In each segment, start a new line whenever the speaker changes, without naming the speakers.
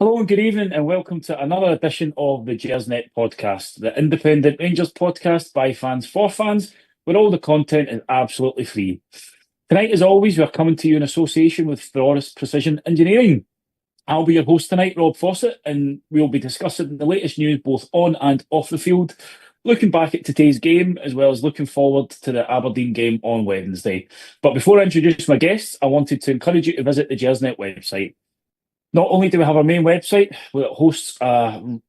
Hello and good evening, and welcome to another edition of the Gersnet Podcast, the independent Rangers podcast by fans for fans, where all the content is absolutely free. Tonight, as always, we are coming to you in association with Forrest Precision Engineering. I'll be your host tonight, Rob Fawcett, and we'll be discussing the latest news both on and off the field, looking back at today's game, as well as looking forward to the Aberdeen game on Wednesday. But before I introduce my guests, I wanted to encourage you to visit the Gersnet website. Not only do we have our main website, where it hosts a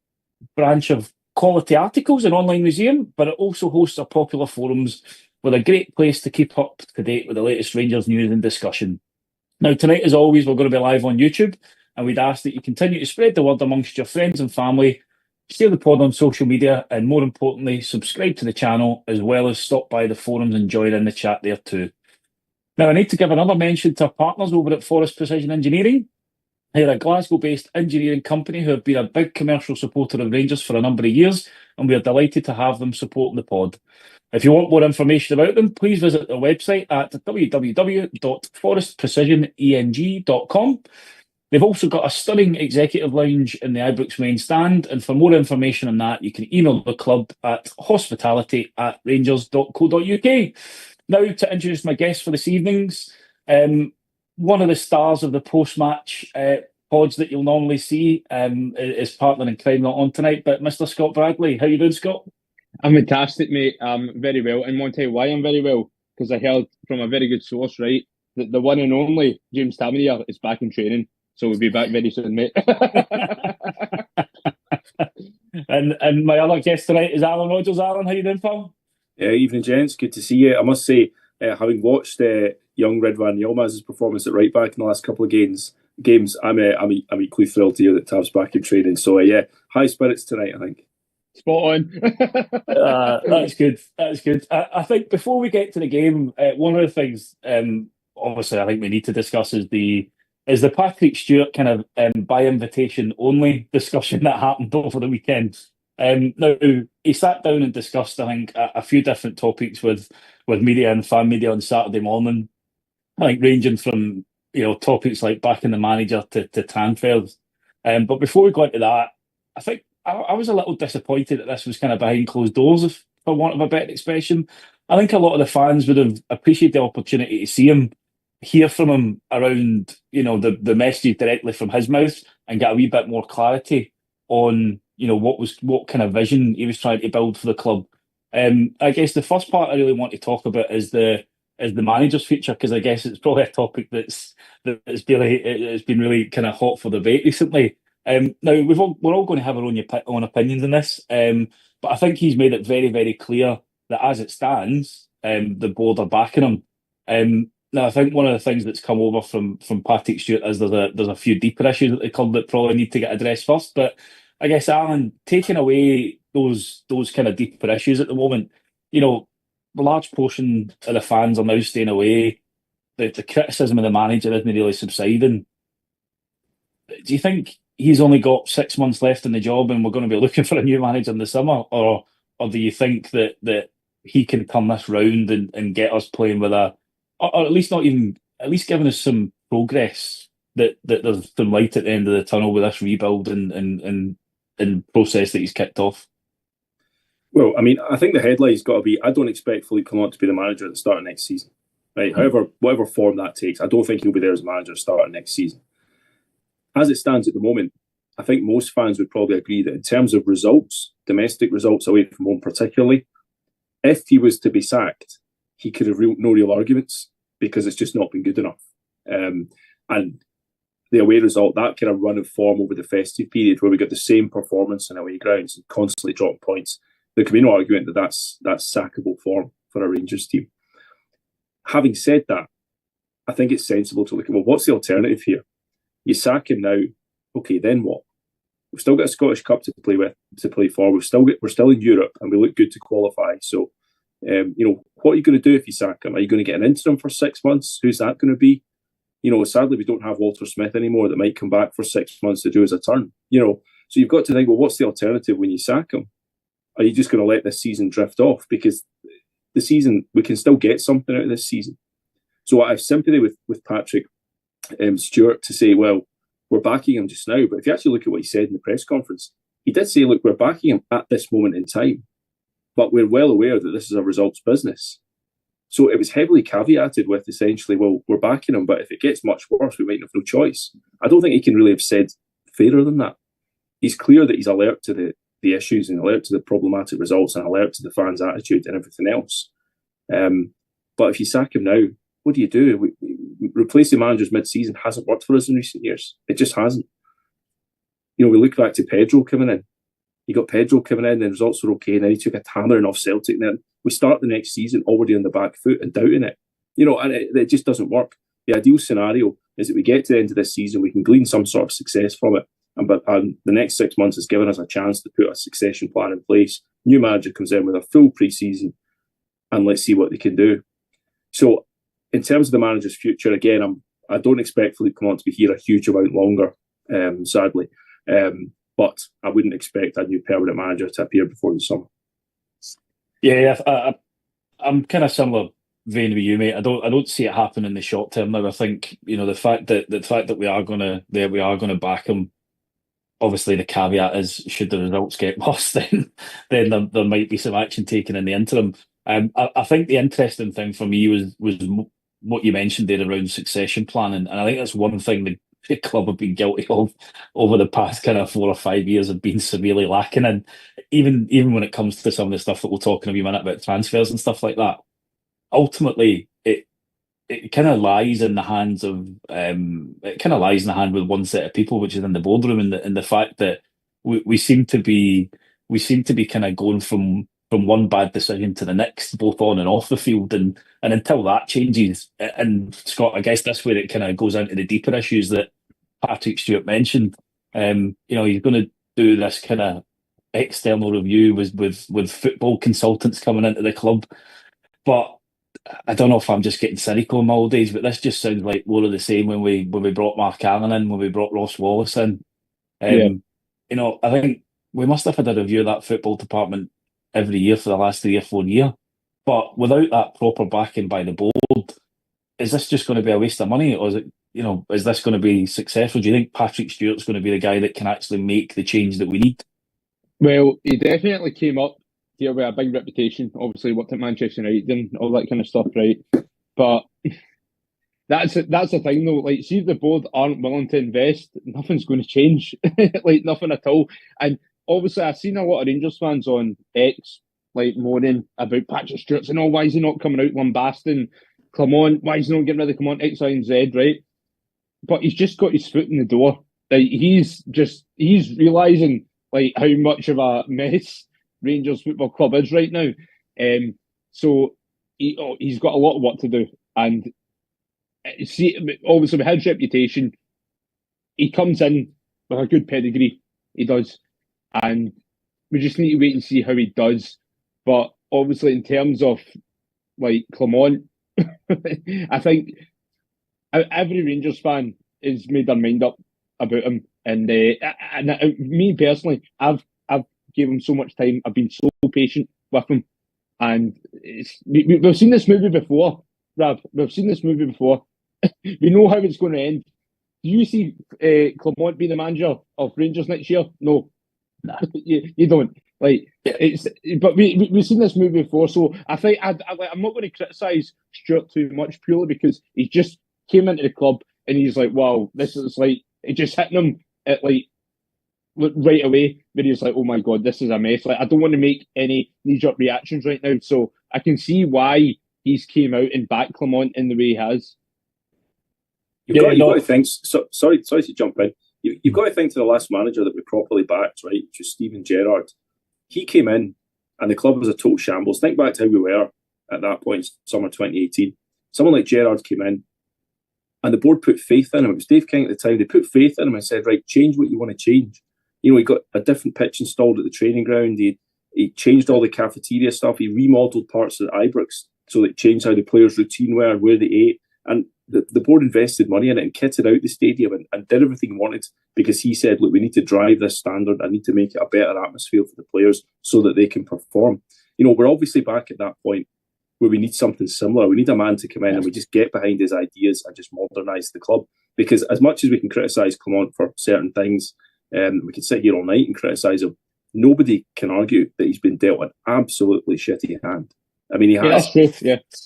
branch of quality articles and online museum, but it also hosts our popular forums with a great place to keep up to date with the latest Rangers news and discussion. Now, tonight, as always, we're going to be live on YouTube, and we'd ask that you continue to spread the word amongst your friends and family, share the pod on social media, and more importantly, subscribe to the channel, as well as stop by the forums and join in the chat there too. Now, I need to give another mention to our partners over at Forrest Precision Engineering. They're a Glasgow-based engineering company who have been a big commercial supporter of Rangers for a number of years, and we are delighted to have them supporting the pod. If you want more information about them, please visit their website at www.forestprecisioneng.com. They've also got a stunning executive lounge in the Ibrox main stand, and for more information on that, you can email the club at hospitality@rangers.co.uk. Now, to introduce my guests for this evening's, one of the stars of the post-match pods that you'll normally see is partner in crime not on tonight, but Mr. Scott Bradley. How you doing, Scott?
I'm fantastic, mate. Very well. And want to tell you why I'm very well? Because I heard from a very good source, right, that the one and only James Tavernier is back in training. So we'll be back very soon, mate.
and my other guest tonight is Alan Rogers. Alan, how you doing, pal?
Evening, gents. Good to see you. I must say, having watched young Ridvan Yilmaz's performance at right back in the last couple of games, I'm equally thrilled to hear that Tav's back in training. So high spirits tonight, I think.
Spot on.
That's good. That's good. I think before we get to the game, one of the things, obviously, I think we need to discuss is the Patrick Stewart kind of by invitation only discussion that happened over the weekend. Now, he sat down and discussed, I think, a few different topics with media and fan media on Saturday morning. I think ranging from topics like backing the manager to transfers. But before we go into that, I think I was a little disappointed that this was kind of behind closed doors, for want of a better expression. I think a lot of the fans would have appreciated the opportunity to see him, hear from him around the message directly from his mouth, and get a wee bit more clarity on what kind of vision he was trying to build for the club. I guess the first part I really want to talk about is the manager's future, because I guess it's probably a topic it's been really kind of hot for debate recently. Now we're all going to have our own opinions on this, but I think he's made it very, very clear that as it stands, the board are backing him. Now I think one of the things that's come over from Patrick Stewart is there's a few deeper issues at the club that probably need to get addressed first. But I guess, Alan, taking away those kind of deeper issues at the moment, a large portion of the fans are now staying away. The criticism of the manager isn't really subsiding. Do you think he's only got 6 months left in the job and we're going to be looking for a new manager in the summer? Or do you think that he can turn this round and get us playing with or at least giving us some progress, that there's some light at the end of the tunnel with this rebuild and process that he's kicked off?
Well, I mean, I think the headline's got to be, I don't expect Philippe Clement to be the manager at the start of next season. Right? However, whatever form that takes, I don't think he'll be there as manager at the start of next season. As it stands at the moment, I think most fans would probably agree that in terms of results, domestic results away from home particularly, if he was to be sacked, he could have no real arguments, because it's just not been good enough. And the away result, that kind of run of form over the festive period where we got the same performance in away grounds and constantly dropping points, there can be no argument that that's sackable form for a Rangers team. Having said that, I think it's sensible to look at, well, what's the alternative here? You sack him now, okay, then what? We've still got a Scottish Cup to play for. We're still in Europe and we look good to qualify. So, what are you going to do if you sack him? Are you going to get an interim for 6 months? Who's that going to be? Sadly, we don't have Walter Smith anymore that might come back for 6 months to do as a turn. So you've got to think, well, what's the alternative when you sack him? Are you just going to let this season drift off? Because the season, we can still get something out of this season. So I have sympathy with Patrick Stewart to say, well, we're backing him just now. But if you actually look at what he said in the press conference, he did say, look, we're backing him at this moment in time, but we're well aware that this is a results business. So it was heavily caveated with essentially, well, we're backing him, but if it gets much worse, we might have no choice. I don't think he can really have said fairer than that. He's clear that he's alert to the issues and alert to the problematic results and alert to the fans' attitude and everything else. But if you sack him now, what do? Replacing managers mid-season hasn't worked for us in recent years. It just hasn't. We look back to Pedro coming in. You got Pedro coming in, and the results were okay, and then he took a hammering off Celtic. And then we start the next season already on the back foot and doubting it. And it just doesn't work. The ideal scenario is that we get to the end of this season, we can glean some sort of success from it. But the next 6 months has given us a chance to put a succession plan in place. New manager comes in with a full pre-season, and let's see what they can do. So, in terms of the manager's future, again, I don't expect Philippe Clement to be here a huge amount longer, sadly. But I wouldn't expect a new permanent manager to appear before the summer.
Yeah, I'm kind of similar vein with you, mate. I don't see it happen in the short term now. I think the fact that we are gonna back him. Obviously, the caveat is should the results get worse, then there might be some action taken in the interim. I think the interesting thing for me was what you mentioned there around succession planning, and I think that's one thing the club have been guilty of over the past kind of 4 or 5 years of being severely lacking in. Even when it comes to some of the stuff that we'll talk in a wee minute about transfers and stuff like that, ultimately it kind of lies in the hands of with one set of people, which is in the boardroom, and the fact that we seem to be kind of going from one bad decision to the next, both on and off the field, and until that changes, and Scott, I guess that's where it kind of goes into the deeper issues that Patrick Stewart mentioned. He's going to do this kind of external review with football consultants coming into the club, but I don't know if I'm just getting cynical in my old days, but this just sounds like more of the same when we brought Mark Allen in, when we brought Ross Wallace in. I think we must have had a review of that football department every year for the last 3 or 4 years. But without that proper backing by the board, is this just going to be a waste of money, or is this going to be successful? Do you think Patrick Stewart's going to be the guy that can actually make the change that we need?
Well, he definitely came up here with a big reputation. Obviously, worked at Manchester United and all that kind of stuff, right? But that's the thing, though. Like, see if the board aren't willing to invest, nothing's going to change. Like, nothing at all. And obviously, I've seen a lot of Rangers fans on X, like, moaning about Patrick Stewart and why is he not coming out lambasting Clement? Why is he not getting rid of Clement? X, Y, and Z, right? But he's just got his foot in the door. Like, he's realising, like, how much of a mess Rangers Football Club is right now. So he's got a lot of work to do. And see, obviously, with his reputation, he comes in with a good pedigree. He does. And we just need to wait and see how he does. But obviously, in terms of, like, Clement, I think every Rangers fan has made their mind up about him. And me personally, I've gave him so much time. I've been so patient with him. And we've seen this movie before, Rav. We've seen this movie before. We know how it's going to end. Do you see Clement being the manager of Rangers next year? No. You don't. Like, but we've seen this movie before, so I think I'm not going to criticise Stewart too much, purely because he just came into the club and he's like, wow, this is like, it just hitting him at like right away, where he's like, oh my god, this is a mess. Like, I don't want to make any knee-jerk reactions right now, so I can see why he's came out and backed Clement in the way he has.
You've got to think. Sorry to jump in. You've got to think to the last manager that we properly backed, right, which was Steven Gerrard. He came in and the club was a total shambles. Think back to how we were at that point, summer 2018. Someone like Gerrard came in and the board put faith in him. It was Dave King at the time. They put faith in him and said, right, change what you want to change. He got a different pitch installed at the training ground. He changed all the cafeteria stuff. He remodelled parts of the Ibrox so it changed how the players' routine were, where they ate. And the board invested money in it and kitted out the stadium and did everything he wanted, because he said, look, we need to drive this standard. I need to make it a better atmosphere for the players so that they can perform. We're obviously back at that point where we need something similar. We need a man to come in and we just get behind his ideas and just modernise the club. Because as much as we can criticise Clement for certain things, we can sit here all night and criticise him. Nobody can argue that he's been dealt an absolutely shitty hand. I mean, he has, to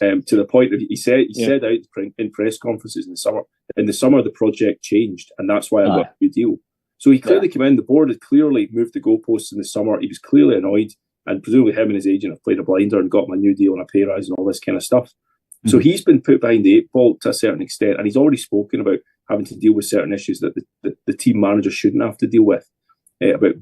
the point that he said out in press conferences in the summer. In the summer, the project changed, and that's why I got a new deal. So he clearly came in. The board had clearly moved the goalposts in the summer. He was clearly annoyed, and presumably him and his agent have played a blinder and got him a new deal and a pay rise and all this kind of stuff. Mm-hmm. So he's been put behind the eight ball to a certain extent, and he's already spoken about having to deal with certain issues that the team manager shouldn't have to deal with, about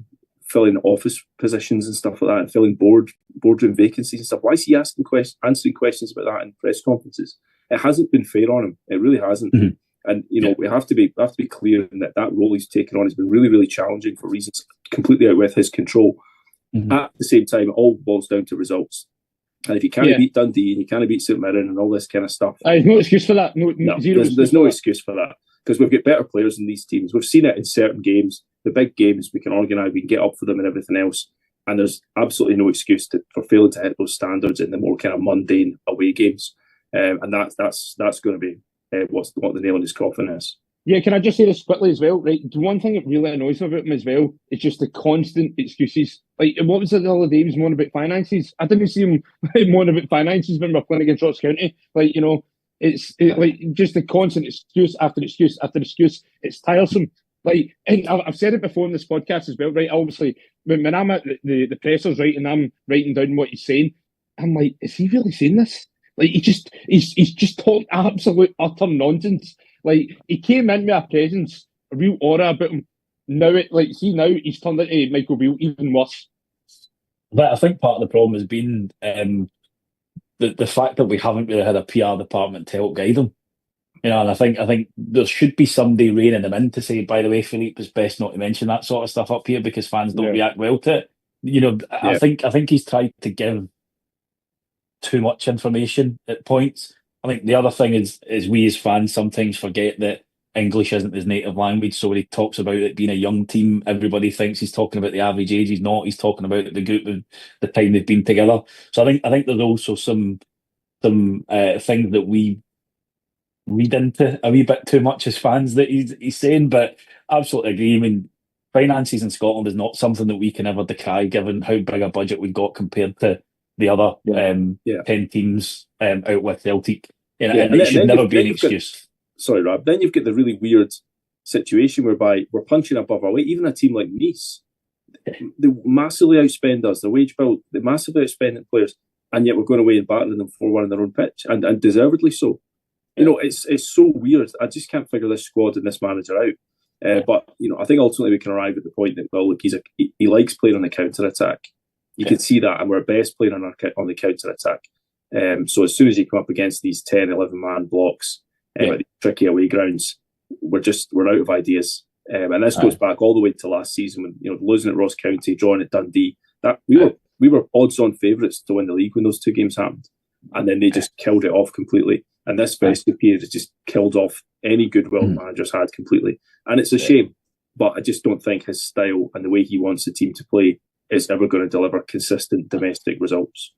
filling office positions and stuff like that, and filling boardroom vacancies and stuff. Why is he answering questions about that in press conferences? It hasn't been fair on him. It really hasn't. Mm-hmm. And we have to be clear in that role he's taken on has been really, really challenging for reasons completely out with his control. Mm-hmm. At the same time, it all boils down to results. And if you can't beat Dundee and you can't beat St Mirren and all this kind of stuff,
there's no excuse for that.
There's no excuse for that, because we've got better players in these teams. We've seen it in certain games. The big games, we can organise, we can get up for them and everything else. And there's absolutely no excuse for failing to hit those standards in the more kind of mundane away games. And that's going to be what the nail in his coffin is.
Yeah, can I just say this quickly as well? Right, the one thing that really annoys me about him as well is just the constant excuses. Like, what was it the other day? He was moaning about finances. I didn't see him moaning about finances when we were playing against Ross County. Like, it's like just the constant excuse after excuse after excuse. It's tiresome. Like, and I've said it before in this podcast as well, right? Obviously, when I'm at the pressers, right, and I'm writing down what he's saying, I'm like, is he really saying this? Like, he's just talking absolute utter nonsense. Like, he came in with a presence, a real aura about him. Now he's turned into Michael Beale, even worse.
But I think part of the problem has been the fact that we haven't really had a PR department to help guide him. And I think there should be somebody reining him in to say, by the way, Philippe, it's best not to mention that sort of stuff up here because fans don't react well to it. I think he's tried to give too much information at points. I think the other thing is we as fans sometimes forget that English isn't his native language. So when he talks about it being a young team, everybody thinks he's talking about the average age. He's not. He's talking about the group of the time they've been together. So I think there's also some things that we read into a wee bit too much as fans that he's saying. But absolutely agree. I mean, finances in Scotland is not something that we can ever decry, given how big a budget we've got compared to the other 10 teams out with Celtic. And it should never be an excuse.
Sorry, Rob. Then you've got the really weird situation whereby we're punching above our weight. Even a team like Nice, they massively outspend us. The wage bill, they massively outspend players, and yet we're going away and battering them 4-1 in their own pitch, and deservedly so. It's so weird. I just can't figure this squad and this manager out. But I think ultimately we can arrive at the point that look, he likes playing on the counter attack. You can see that, and we're best playing on the counter attack. So as soon as you come up against these 10, 11 man blocks, at these tricky away grounds, we're out of ideas. And this goes back all the way to last season when losing at Ross County, drawing at Dundee. That we were odds-on favourites to win the league when those two games happened, and then they just killed it off completely. And this festive period has just killed off any goodwill managers had completely. And it's a shame, but I just don't think his style and the way he wants the team to play is ever going to deliver consistent domestic results.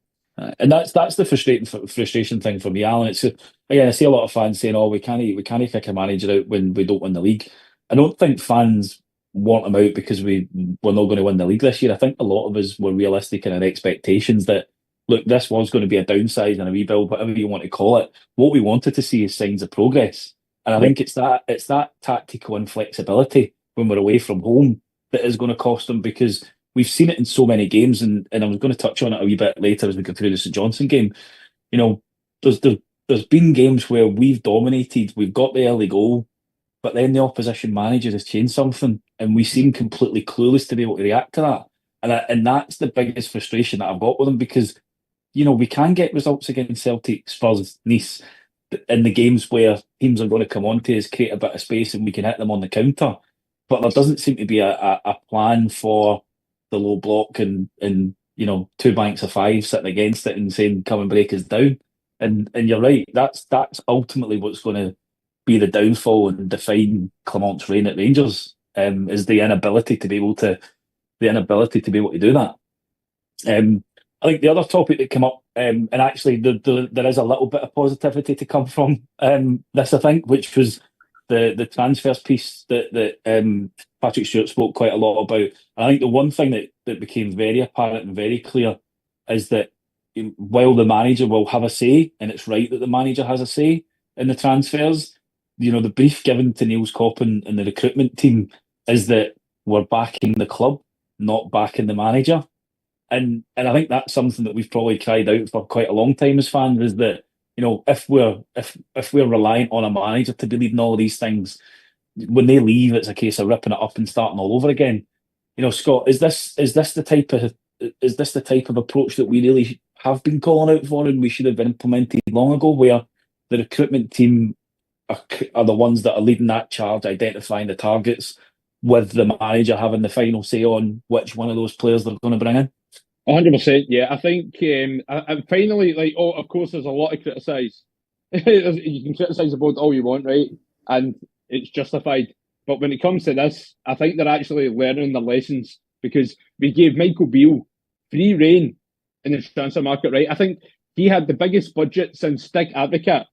And that's the frustration thing for me, Alan. It's again, I see a lot of fans saying, "Oh, we can't kick a manager out when we don't win the league." I don't think fans want him out because we're not going to win the league this year. I think a lot of us were realistic in our expectations that, look, this was going to be a downsize and a rebuild, whatever you want to call it. What we wanted to see is signs of progress, and I think it's that tactical inflexibility when we're away from home that is going to cost them, because we've seen it in so many games, and I was going to touch on it a wee bit later as we go through the St Johnstone game. There's been games where we've dominated, we've got the early goal, but then the opposition manager has changed something, and we seem completely clueless to be able to react to that. And that's the biggest frustration that I've got with them, because we can get results against Celtic, Spurs, Nice, in the games where teams are going to come on to us, create a bit of space, and we can hit them on the counter. But there doesn't seem to be a plan for the low block and two banks of five sitting against it and saying, come and break us down. And you're right, that's ultimately what's going to be the downfall and define Clement's reign at Rangers, is the inability to be able to do that. I think the other topic that came up, and actually there is a little bit of positivity to come from this, I think, which was the transfers piece that Patrick Stewart spoke quite a lot about. And I think the one thing that became very apparent and very clear is that while the manager will have a say, and it's right that the manager has a say in the transfers, the brief given to Niels Coppen and the recruitment team is that we're backing the club, not backing the manager. And I think that's something that we've probably cried out for quite a long time as fans, is that, if we're reliant on a manager to be leading all of these things, when they leave, it's a case of ripping it up and starting all over again. Scott, is this the type of approach that we really have been calling out for and we should have implemented long ago, where the recruitment team are the ones that are leading that charge, identifying the targets, with the manager having the final say on which one of those players they're going to bring in?
100%, yeah. I think I finally, of course, there's a lot to criticise. You can criticise the board all you want, right? And it's justified. But when it comes to this, I think they're actually learning the lessons, because we gave Michael Beale free rein in the transfer market, right? I think he had the biggest budget since Stig Advocat,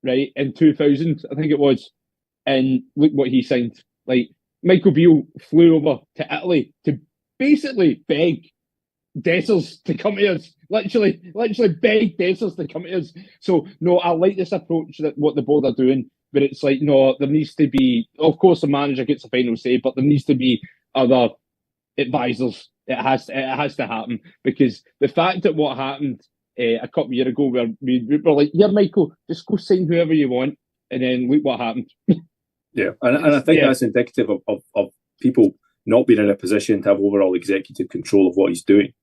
right, in 2000, I think it was. And look what he signed. Michael Beale flew over to Italy to basically beg Dessers to come to us. Literally beg Dessers to come to us. So, no, I like this approach that what the board are doing, but it's no, there needs to be, of course, the manager gets the final say, but there needs to be other advisors. It has to happen, because the fact that what happened a couple of years ago, where we were like, yeah, Michael, just go sign whoever you want, and then look what happened.
Yeah, and I think that's indicative of people not being in a position to have overall executive control of what he's doing.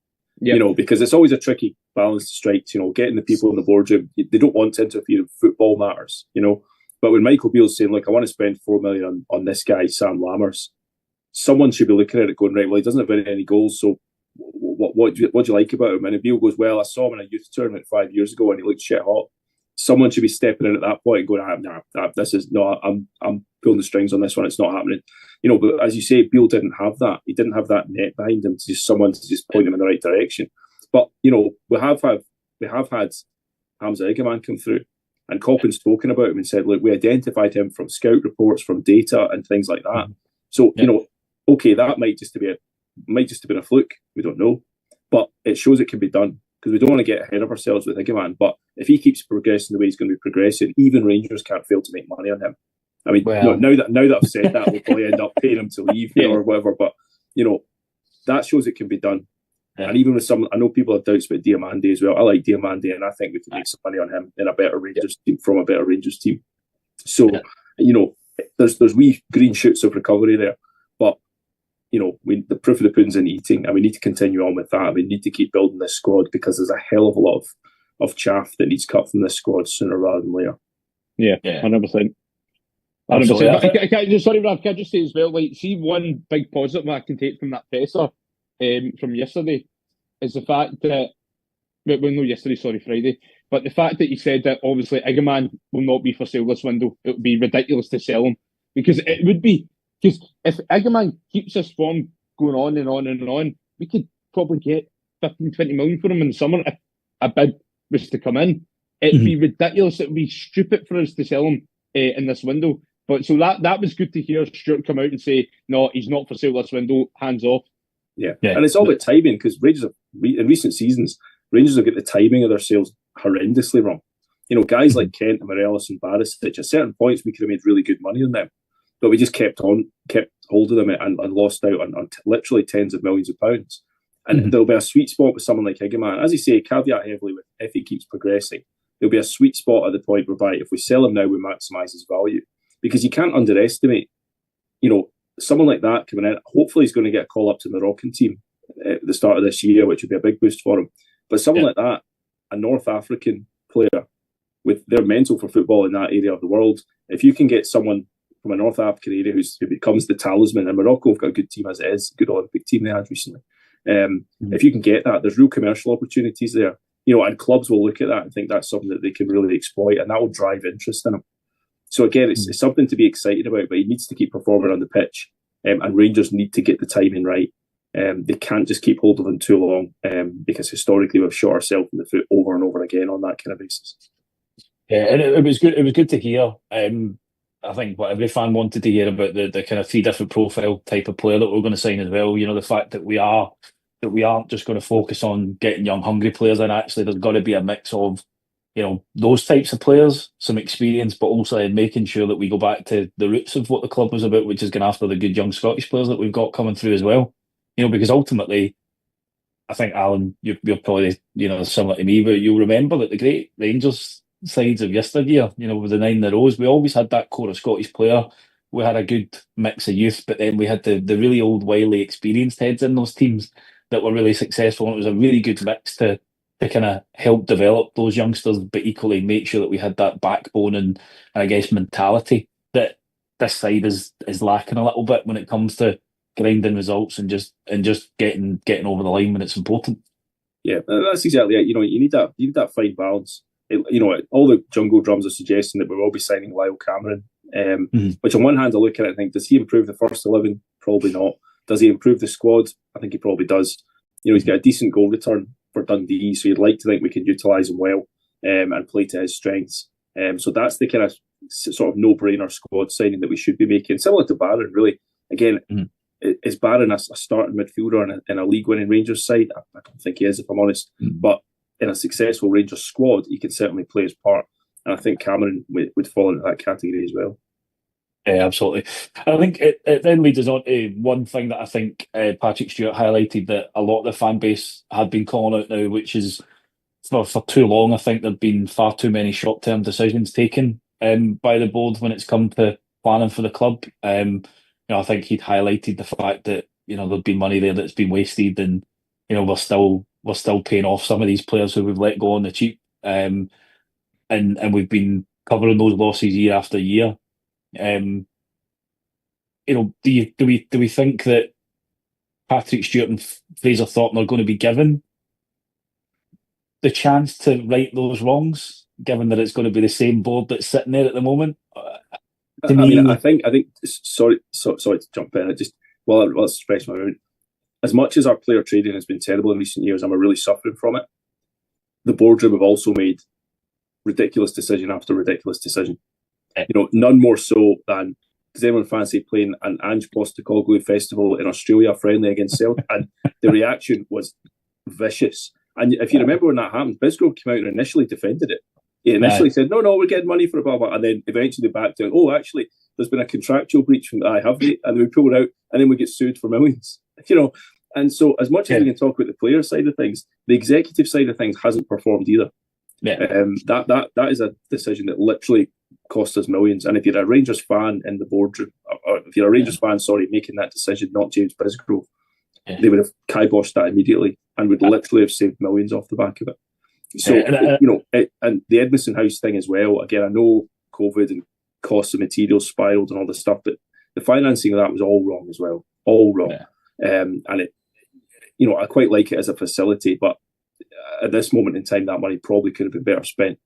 Yep. Because it's always a tricky balance to strike. Getting the people in the boardroom, they don't want to interfere in football matters. But when Michael Beale's saying, "Look, I want to spend $4 million on this guy, Sam Lammers," someone should be looking at it, going, "Right, well, he doesn't have any goals, so what do you like about him?" And Beale goes, "Well, I saw him in a youth tournament 5 years ago, and he looked shit hot." Someone should be stepping in at that point and going, "Nah, this is no. I'm pulling the strings on this one. It's not happening." But as you say, Beale didn't have that. He didn't have that net behind him to just someone to just point him in the right direction. But we have had Hamza Egeman come through, and Coppen's spoken about him and said, "Look, we identified him from scout reports, from data, and things like that." So okay, that might just have been a fluke. We don't know, but it shows it can be done, because we don't want to get ahead of ourselves with Egeman. But if he keeps progressing the way he's going to be progressing, even Rangers can't fail to make money on him. I mean, now that I've said that, we'll probably end up paying him to leave or whatever. But that shows it can be done. Yeah. And even with I know people have doubts about Diamande as well. I like Diamande, and I think we can make some money on him in a better Rangers team, from a better Rangers team. So there's wee green shoots of recovery there. But the proof of the pudding's in eating, and we need to continue on with that. We need to keep building this squad, because there's a hell of a lot of chaff that needs cut from this squad sooner rather than later.
Yeah, 100%. 100%. Sorry, Rav, can I just say as well, see, one big positive I can take from that presser from yesterday is the fact that, Friday, but the fact that he said that obviously Egeman will not be for sale this window. It would be ridiculous to sell him, because it would be. Because if Egeman keeps this form going on and on and on, we could probably get 15, 20 million for him in the summer if a bid was to come in. It'd be ridiculous. It would be stupid for us to sell him in this window. But so that was good to hear Stuart come out and say, no, he's not for sale this window, hands off.
Yeah. And it's all about timing, because Rangers in recent seasons, Rangers have got the timing of their sales horrendously wrong. Guys like Kent and Morelos and Barisic, at certain points we could have made really good money on them, but we just kept hold of them and lost out on literally tens of millions of pounds. And there'll be a sweet spot with someone like Egeman. As you say, caveat heavily with if he keeps progressing, there'll be a sweet spot at the point whereby if we sell him now, we maximise his value. Because you can't underestimate, someone like that coming in. Hopefully he's going to get a call up to the Moroccan team at the start of this year, which would be a big boost for him. But someone like that, a North African player with their mental for football in that area of the world, if you can get someone from a North African area who becomes the talisman, and Morocco have got a good team as it is, good Olympic team they had recently. If you can get that, there's real commercial opportunities there. And clubs will look at that and think that's something that they can really exploit, and that will drive interest in them. So again, it's something to be excited about, but he needs to keep performing on the pitch, and Rangers need to get the timing right. They can't just keep hold of him too long, because historically we've shot ourselves in the foot over and over again on that kind of basis.
Yeah, and it was good. It was good to hear. I think what every fan wanted to hear about the kind of three different profile type of player that we're going to sign as well. The fact that we aren't just going to focus on getting young, hungry players in. Actually, there's got to be a mix of those types of players, some experience, but also making sure that we go back to the roots of what the club was about, which is going after the good young Scottish players that we've got coming through as well. Because ultimately, I think, Alan, you're probably similar to me, but you'll remember that the great Rangers sides of yesteryear, with the 9 in a row, we always had that core of Scottish player. We had a good mix of youth, but then we had the really old, wily, experienced heads in those teams that were really successful. And it was a really good mix to kind of help develop those youngsters, but equally make sure that we had that backbone and I guess mentality that this side is lacking a little bit when it comes to grinding results and just getting over the line when it's important.
Yeah, that's exactly it. You need that fine balance. All the jungle drums are suggesting that we will be signing Lyle Cameron, which on one hand I look at it and think, does he improve the first 11? Probably not. Does he improve the squad? I think he probably does. He's got a decent goal return for Dundee, so you'd like to think we can utilise him well and play to his strengths. So that's the kind of sort of no-brainer squad signing that we should be making. Similar to Barron, really. Again, is Barron a starting midfielder in a league-winning Rangers side? I don't think he is, if I'm honest. But in a successful Rangers squad, he can certainly play his part. And I think Cameron would fall into that category as well.
Yeah, absolutely. I think it then leads us on to one thing that I think Patrick Stewart highlighted that a lot of the fan base had been calling out now, which is for too long, I think there have been far too many short-term decisions taken by the board when it's come to planning for the club. I think he'd highlighted the fact that there'd been money there that's been wasted, and we're still paying off some of these players who we've let go on the cheap, and we've been covering those losses year after year. Do we think that Patrick Stewart and Fraser Thornton are going to be given the chance to right those wrongs, given that it's going to be the same board that's sitting there at the moment?
I think. Sorry to jump in. I'll express my mind. As much as our player trading has been terrible in recent years, and we're really suffering from it, the boardroom have also made ridiculous decision after ridiculous decision. None more so than, does anyone fancy playing an Ange Postecoglou festival in Australia friendly against Celtic? And the reaction was vicious. And if you remember when that happened, Bisgrove came out and initially defended it. He initially said, no, we're getting money for it, blah, blah. And then eventually backed down, actually, there's been a contractual breach from have they? And we pull it out, and then we get sued for millions. And so as much as we can talk about the player side of things, the executive side of things hasn't performed either. Yeah. That is a decision that literally cost us millions. And if you're a Rangers fan in the boardroom, or if you're a Rangers fan, making that decision, not James Bisgrove, they would have kiboshed that immediately and would literally have saved millions off the back of it. So, and the Edmondson House thing as well, again, I know COVID and costs of materials spiraled and all this stuff, but the financing of that was all wrong as well. All wrong. And it, I quite like it as a facility, but at this moment in time, that money probably could have been better spent.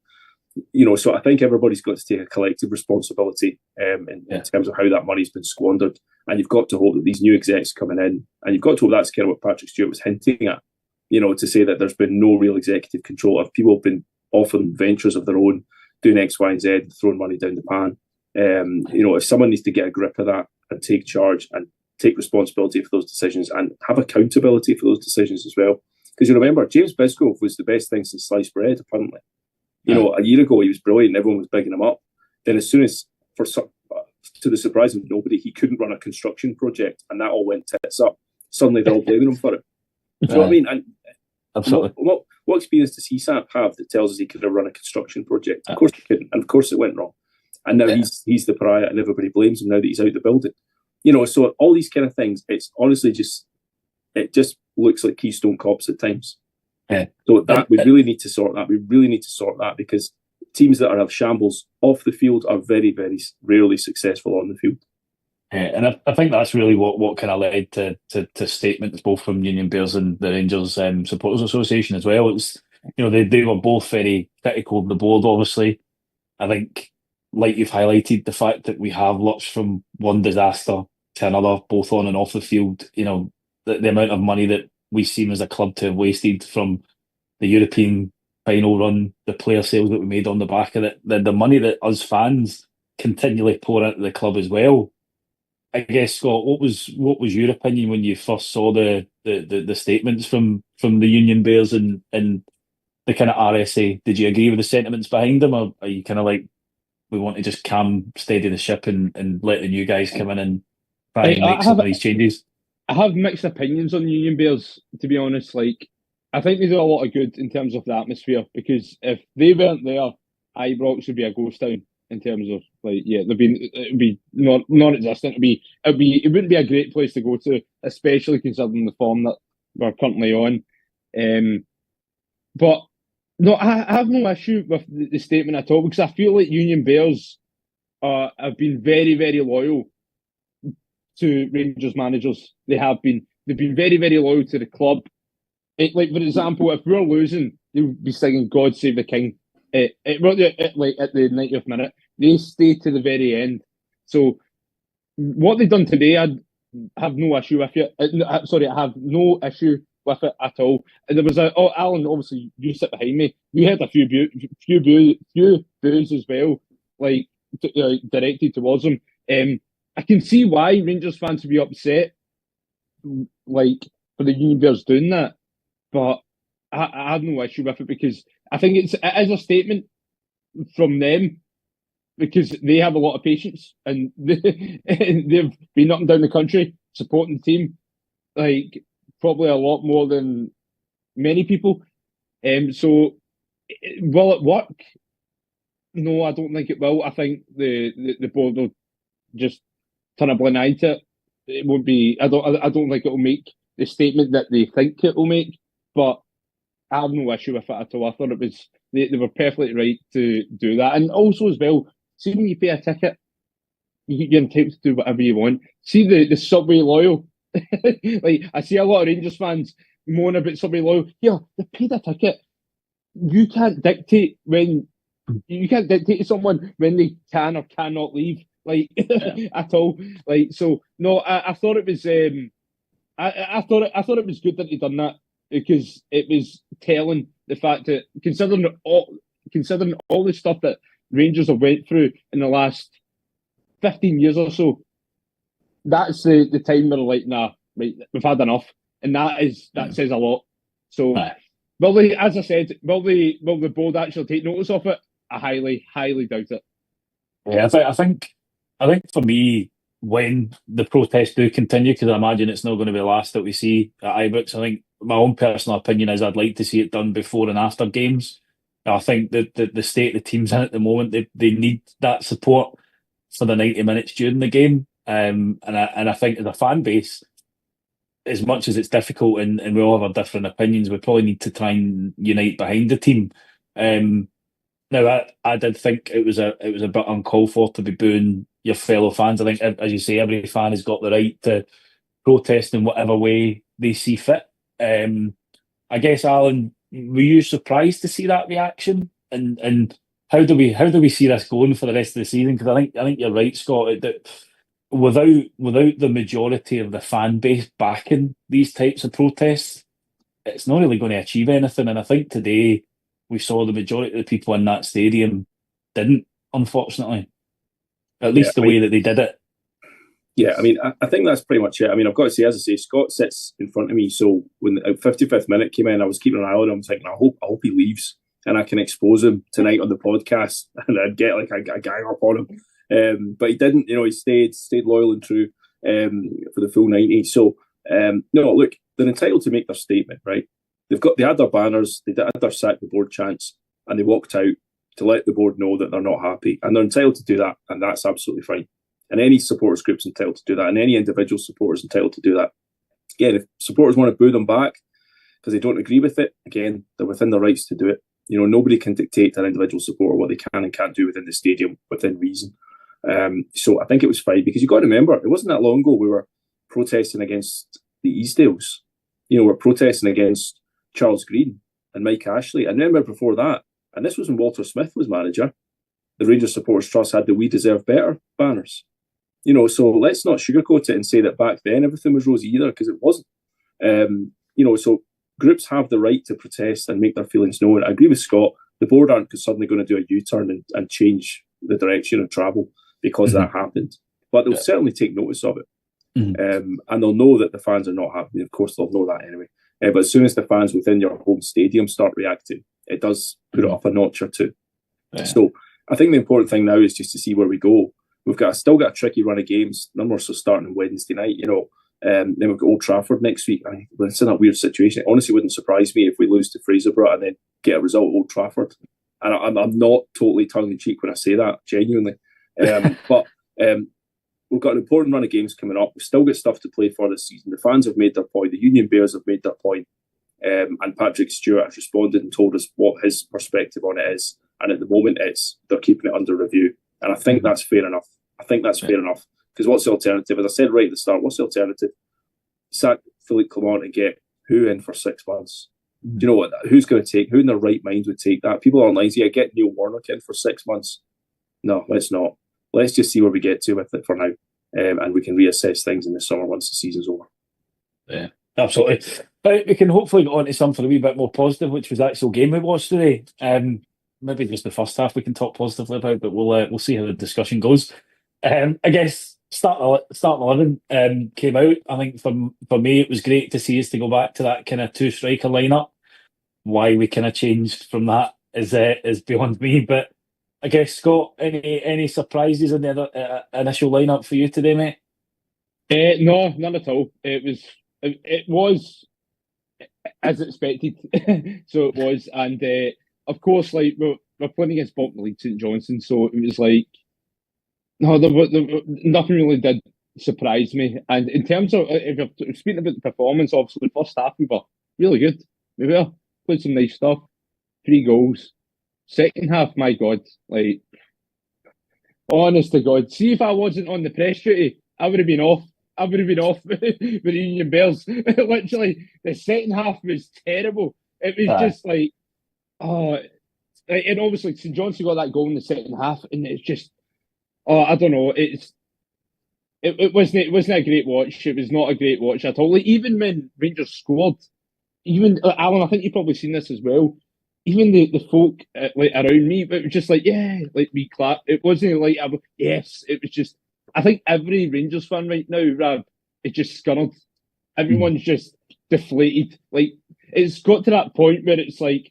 So I think everybody's got to take a collective responsibility in terms of how that money's been squandered. And you've got to hope that these new execs coming in, and you've got to hope that's kind of what Patrick Stewart was hinting at, to say that there's been no real executive control. If people have been offering ventures of their own, doing X, Y, and Z, throwing money down the pan, if someone needs to get a grip of that and take charge and take responsibility for those decisions and have accountability for those decisions as well. Because you remember, James Bisgrove was the best thing since sliced bread, apparently. A year ago he was brilliant, everyone was bigging him up. Then as soon as, to the surprise of nobody, he couldn't run a construction project and that all went tits up. Suddenly they're all blaming him for it. Do you know what I mean? And
absolutely.
What experience does he have that tells us he could have run a construction project? Of course he couldn't, and of course it went wrong. And now he's the pariah and everybody blames him now that he's out the building. So all these kind of things, it's honestly it just looks like Keystone Cops at times. Yeah. So that we really need to sort that. We really need to sort that, because teams that have shambles off the field are very, very rarely successful on the field.
Yeah, and I think that's really what kind of led to statements both from Union Bears and the Rangers Supporters Association as well. It's they were both very critical of the board. Obviously, I think, like you've highlighted, the fact that we have lurched from one disaster to another, both on and off the field. The amount of money that we seem as a club to have wasted from the European final run, the player sales that we made on the back of it, the money that us fans continually pour into the club as well. I guess, Scott, what was your opinion when you first saw the statements from the Union Bears and the kind of RSA? Did you agree with the sentiments behind them, or are you kind of like, we want to just steady the ship and let the new guys come in and try and make some of these changes?
I have mixed opinions on Union Bears, to be honest. Like, I think they do a lot of good in terms of the atmosphere, because if they weren't there, Ibrox would be a ghost town in terms of, like, it would be non-existent. It wouldn't be a great place to go to, especially considering the form that we're currently on. But no, I have no issue with the statement at all, because I feel like Union Bears have been very, very loyal to Rangers managers. They've been very, very loyal to the club. Like, for example, if we're losing, they would be singing "God Save the King" at the 90th minute. They stay to the very end. So what they've done today, I have no issue with it. I have no issue with it at all. And there was Alan, obviously you sit behind me. You had a few boos as well, like directed towards them. I can see why Rangers fans would be upset, like, for the Union Bears doing that, but I have no issue with it, because I think it is a statement from them, because they have a lot of patience and they've been up and down the country supporting the team, like, probably a lot more than many people. So will it work? No, I don't think it will. I think the board will just turn a blind eye to it. It won't be. I don't think it will make the statement that they think it will make. But I have no issue with it at all. I thought it was they were perfectly right to do that. And also as well, see, when you pay a ticket, you're entitled to do whatever you want. See the Subway loyal. Like, I see a lot of Rangers fans moan about Subway loyal. Yeah, they paid a ticket. You can't dictate to someone when they can or cannot leave, like, at all. Like, so no, I thought it was I thought it was good that they done that, because it was telling the fact that, considering all the stuff that Rangers have went through in the last 15 years or so, that's the time where, like, nah, right, we've had enough, and that says a lot. So, will they, as I said, will the board actually take notice of it? I highly, highly doubt it.
Yeah, I think for me, when the protests do continue, because I imagine it's not going to be the last that we see at Ibrox, I think my own personal opinion is I'd like to see it done before and after games. I think that the state the team's in at the moment, they need that support for the 90 minutes during the game. And I think as a fan base, as much as it's difficult and we all have our different opinions, we probably need to try and unite behind the team. Now, I did think it was a bit uncalled for to be booing your fellow fans. I think, as you say, every fan has got the right to protest in whatever way they see fit. I guess, Alan, were you surprised to see that reaction? And how do we see this going for the rest of the season? Because I think you're right, Scott, that without the majority of the fan base backing these types of protests, it's not really going to achieve anything. And I think today we saw the majority of the people in that stadium didn't, unfortunately. At least the way that they did it.
Yeah, I mean, I think that's pretty much it. I mean, I've got to say, as I say, Scott sits in front of me. So when the 55th minute came in, I was keeping an eye on him. I was thinking, I hope he leaves and I can expose him tonight on the podcast, and I'd get like a gang up on him. But he didn't. You know, he stayed loyal and true for the full 90. So no, look, they're entitled to make their statement, right? They had their banners, they had their sack the board chants, and they walked out to let the board know that they're not happy, and they're entitled to do that, and that's absolutely fine. And any supporters group's entitled to do that, and any individual supporters entitled to do that. Again, if supporters want to boo them back because they don't agree with it, again, they're within their rights to do it. You know, nobody can dictate to an individual supporter what they can and can't do within the stadium within reason. So I think it was fine, because you've got to remember, it wasn't that long ago we were protesting against the Easdales. You know, we're protesting against Charles Green and Mike Ashley. And remember before that, and this was when Walter Smith was manager, the Rangers Supporters Trust had the "We Deserve Better" banners. You know, so let's not sugarcoat it and say that back then everything was rosy either, because it wasn't. You know, so groups have the right to protest and make their feelings known. I agree with Scott. The board aren't suddenly going to do a U-turn and change the direction of travel. because that happened. But they'll certainly take notice of it. And they'll know that the fans are not happy. Of course, they'll know that anyway. But as soon as the fans within your home stadium start reacting, it does put it up a notch or two. Yeah. So I think the important thing now is just to see where we go. We've still got a tricky run of games. None more so starting on Wednesday night, then we've got Old Trafford next week. We're in a weird situation. It honestly wouldn't surprise me if we lose to Fraserburgh and then get a result at Old Trafford. And I'm not totally tongue-in-cheek when I say that, genuinely. But we've got an important run of games coming up. We've still got stuff to play for this season. The fans have made their point. The Union Bears have made their point. And Patrick Stewart has responded and told us what his perspective on it is. And at the moment, they're keeping it under review. And I think that's fair enough. Fair enough. Because what's the alternative? As I said right at the start, what's the alternative? Sack Philippe Clement and get who in for 6 months? Do you know what? Who's going to take? Who in their right mind would take that? People are online, get Neil Warnock in for 6 months. No, let's not. Let's just see where we get to with it for now. And we can reassess things in the summer once the season's over.
Yeah, absolutely. But we can hopefully get on to something a wee bit more positive, which was the actual game we watched today. Maybe just the first half we can talk positively about, but we'll see how the discussion goes. I guess start 11 came out. I think for me it was great to see us to go back to that kind of two striker lineup. Why we kind of changed from that is beyond me. But I guess Scott, any surprises in the initial lineup for you today, mate?
No, none at all. It was as expected. So it was, and of course, like we're playing against bottom league St Johnstone, so it was like. No, nothing really did surprise me. And in terms of, if you're speaking about the performance, obviously, the first half we were really good. We were played some nice stuff, 3 goals. Second half, my God, like, honest to God, see if I wasn't on the press duty, I would have been off. With the Union Bears. Literally, the second half was terrible. It was just like, and obviously St Johnstone got that goal in the second half, and it's just. Oh, I don't know. It wasn't a great watch. It was not a great watch at all. Like, even when Rangers scored, even Alan, I think you've probably seen this as well. Even the folk like around me, it was just like we clap. It wasn't like yes. It was just. I think every Rangers fan right now, Rab, is just scunnered. Everyone's just deflated. Like, it's got to that point where it's like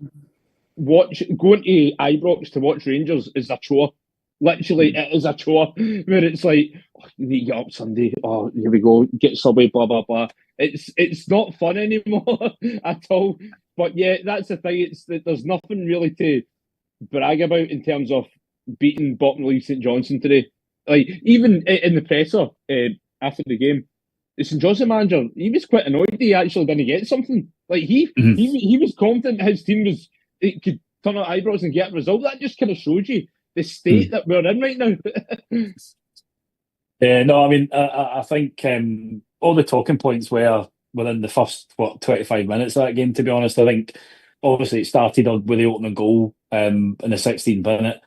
going to Ibrox to watch Rangers is a chore. Literally, it is a chore where it's like, you need to get up Sunday. Oh, here we go, get Subway, blah blah blah. It's not fun anymore at all. But yeah, that's the thing. There's nothing really to brag about in terms of beating bottom league St Johnstone today. Like, even in the presser after the game, the St Johnstone manager, he was quite annoyed he actually didn't get something. Like he was confident his team could turn out Ibrox and get a result. That just kind of shows you the state that we're in right now.
No, I mean, I think all the talking points were within the first 25 minutes of that game. To be honest, I think obviously it started with the opening goal in the 16th minute.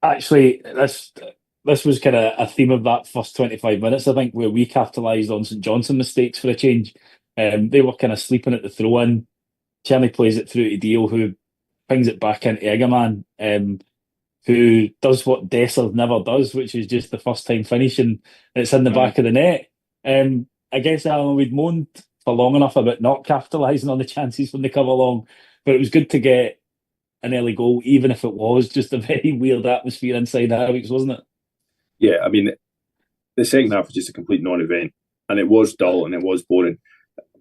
Actually, this was kind of a theme of that first 25 minutes. I think where we capitalised on St Johnstone mistakes for a change. They were kind of sleeping at the throw-in. Tierney plays it through to Deal, who pings it back into Egerman. Who does what Dessers never does, which is just the first time finish, and it's in the back of the net. I guess Alan, we'd moaned for long enough about not capitalising on the chances when they come along, but it was good to get an early goal, even if it was just a very weird atmosphere inside Alex, wasn't it?
Yeah, I mean, the second half was just a complete non-event, and it was dull and it was boring.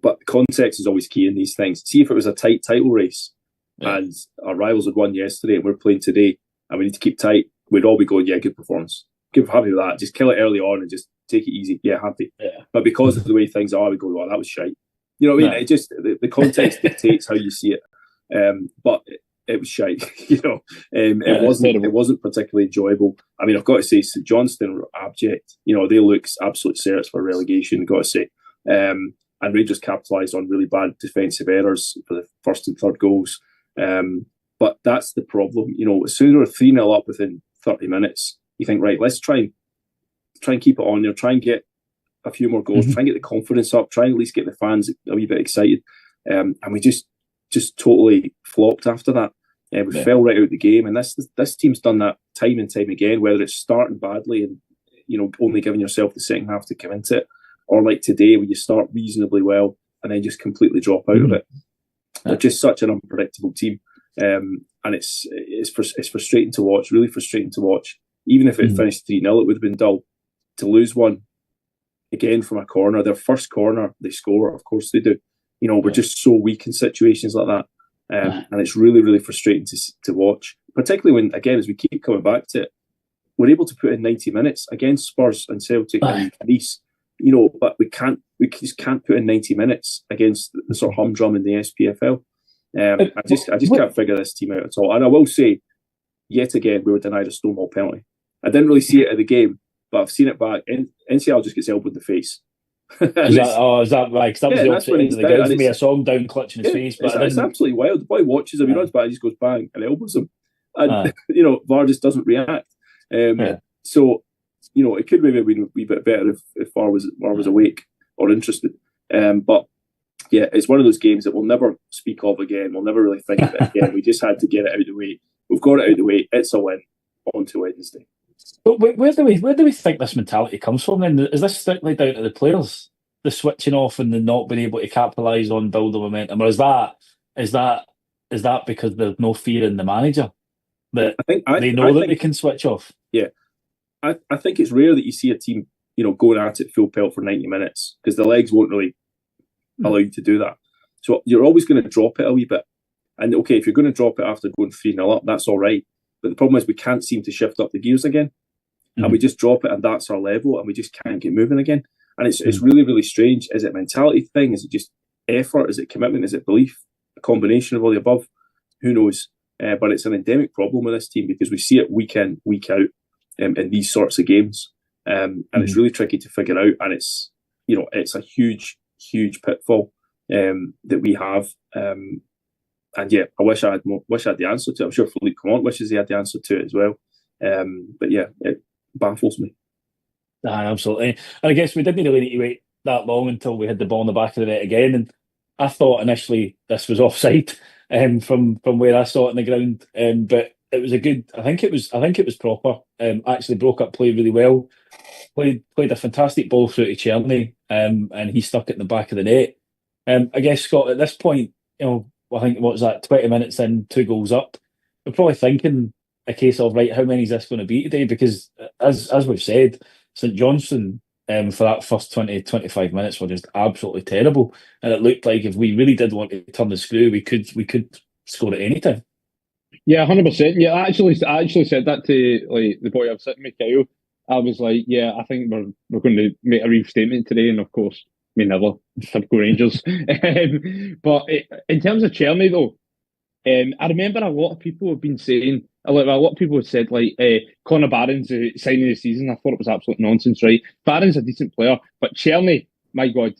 But context is always key in these things. See, if it was a tight title race and our rivals had won yesterday and we're playing today, and we need to keep tight, we'd all be going, yeah, good performance. Happy with that. Just kill it early on and just take it easy. Yeah, happy. Yeah. But because of the way things are, we go, well, that was shite. You know what I mean? It just, the context dictates how you see it. But it was shite. It wasn't particularly enjoyable. I mean, I've got to say, St Johnstone were abject. They look absolute serious for relegation, I've got to say. And Rangers capitalised on really bad defensive errors for the first and third goals. But that's the problem. As soon as we're 3-0 up within 30 minutes, you think, right, let's try and keep it on there, try and get a few more goals, try and get the confidence up, try and at least get the fans a wee bit excited. And we just totally flopped after that. We fell right out of the game. And this team's done that time and time again, whether it's starting badly and only giving yourself the second half to come into it, or like today where you start reasonably well and then just completely drop out of it. They're just such an unpredictable team, and it's frustrating to watch. Really frustrating to watch. Even if it finished 3-0, it would have been dull. To lose one again from a corner, their first corner they score, of course they do. We're just so weak in situations like that, and it's really, really frustrating to watch. Particularly when, again, as we keep coming back to it, we're able to put in 90 minutes against Spurs and Celtic and Nice, but we just can't put in 90 minutes against the sort of humdrum in the SPFL. I just can't figure this team out at all. And I will say, yet again, we were denied a Stonewall penalty. I didn't really see it at the game, but I've seen it back. NCL just gets elbowed in the face.
Is that right? Because that was the opposite end of the ground. I saw him down clutching his face. But
it's absolutely wild. The boy watches him, he runs back, he just goes bang and elbows him. And, VAR just doesn't react. So, it could maybe have been a wee bit better if VAR was awake or interested. But yeah, it's one of those games that we'll never speak of again. We'll never really think of it again. We just had to get it out of the way. We've got it out of the way. It's a win. On to Wednesday.
But where do we think this mentality comes from then? Is this strictly down to the players, the switching off and the not being able to capitalise on building momentum, or is that because there's no fear in the manager that they know that they can switch off?
Yeah, I think it's rare that you see a team going at it full pelt for 90 minutes because the legs won't really allow you to do that. So you're always going to drop it a wee bit. And okay, if you're going to drop it after going 3-0 up, that's all right. But the problem is we can't seem to shift up the gears again. And we just drop it and that's our level and we just can't get moving again. And it's really, really strange. Is it a mentality thing? Is it just effort? Is it commitment? Is it belief? A combination of all the above? Who knows? But it's an endemic problem with this team because we see it week in, week out in these sorts of games. And it's really tricky to figure out. And it's a huge, huge pitfall that we have. And yeah, I wish I had the answer to it. I'm sure Philippe Clement wishes he had the answer to it as well. But yeah, it baffles me.
Absolutely. And I guess we didn't really need to wait that long until we had the ball in the back of the net again. And I thought initially this was offside from where I saw it on the ground. But it was a good. I think it was proper. Actually broke up play really well. Played a fantastic ball through to Czerny, and he stuck it in the back of the net. I guess, Scott, at this point, I think, what was that, 20 minutes in, 2 goals up. We're probably thinking a case of, right, how many is this going to be today? Because as we've said, St Johnstone for that first 20-25 minutes were just absolutely terrible. And it looked like if we really did want to turn the screw, we could score at any time.
Yeah, 100%. Yeah, I actually said that to the boy I was sitting with, Kyle. I was like, yeah, I think we're going to make a real statement today, and of course, we never. Typical Rangers. But in terms of Czerny, though, I remember a lot of people have been saying, a lot of people have said, Connor Barron's signing of the season. I thought it was absolute nonsense, right? Barron's a decent player, but Czerny, my God,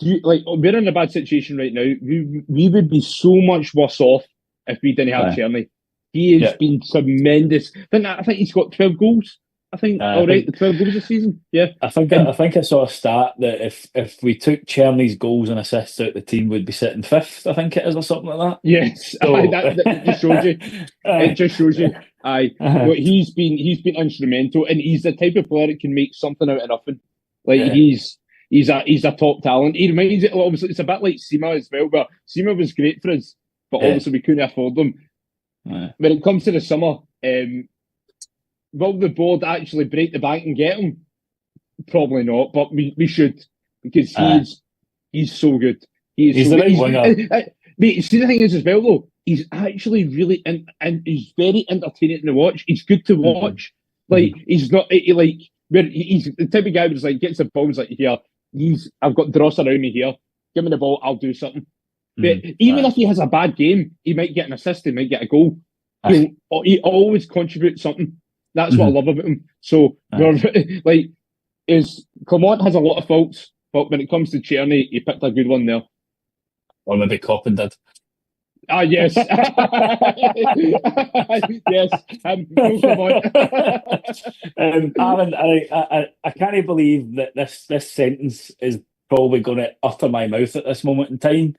we're in a bad situation right now. We would be so much worse off if we didn't have Czerny. He has been tremendous. I think he's got 12 goals. I think, the 12 goals this season. Yeah.
I think I saw a stat that if we took Czerny's goals and assists out, the team would be sitting 5th, I think it is, or something like that.
Yes. So, that just shows you. It just shows you. He's been instrumental, and he's the type of player that can make something out of nothing. He's a top talent. He reminds it, obviously, it's a bit like Sima as well, but Sima was great for us, but obviously we couldn't afford them. When it comes to the summer, will the board actually break the bank and get him? Probably not, but we should, because he's so good.
He's the right winger.
Mate, see, the thing is as well, though, he's actually really and he's very entertaining to watch. He's good to watch. He's not he's the type of guy who's gets the ball, here. I've got Dross around me here. Give me the ball, I'll do something. But even if he has a bad game, he might get an assist, he might get a goal. He always contributes something. That's what I love about him. So, Clement has a lot of faults, but when it comes to Czerny, he picked a good one there.
Or maybe Coppin did.
Yes. Yes.
Aaron, I can't believe that this sentence is probably going to utter my mouth at this moment in time.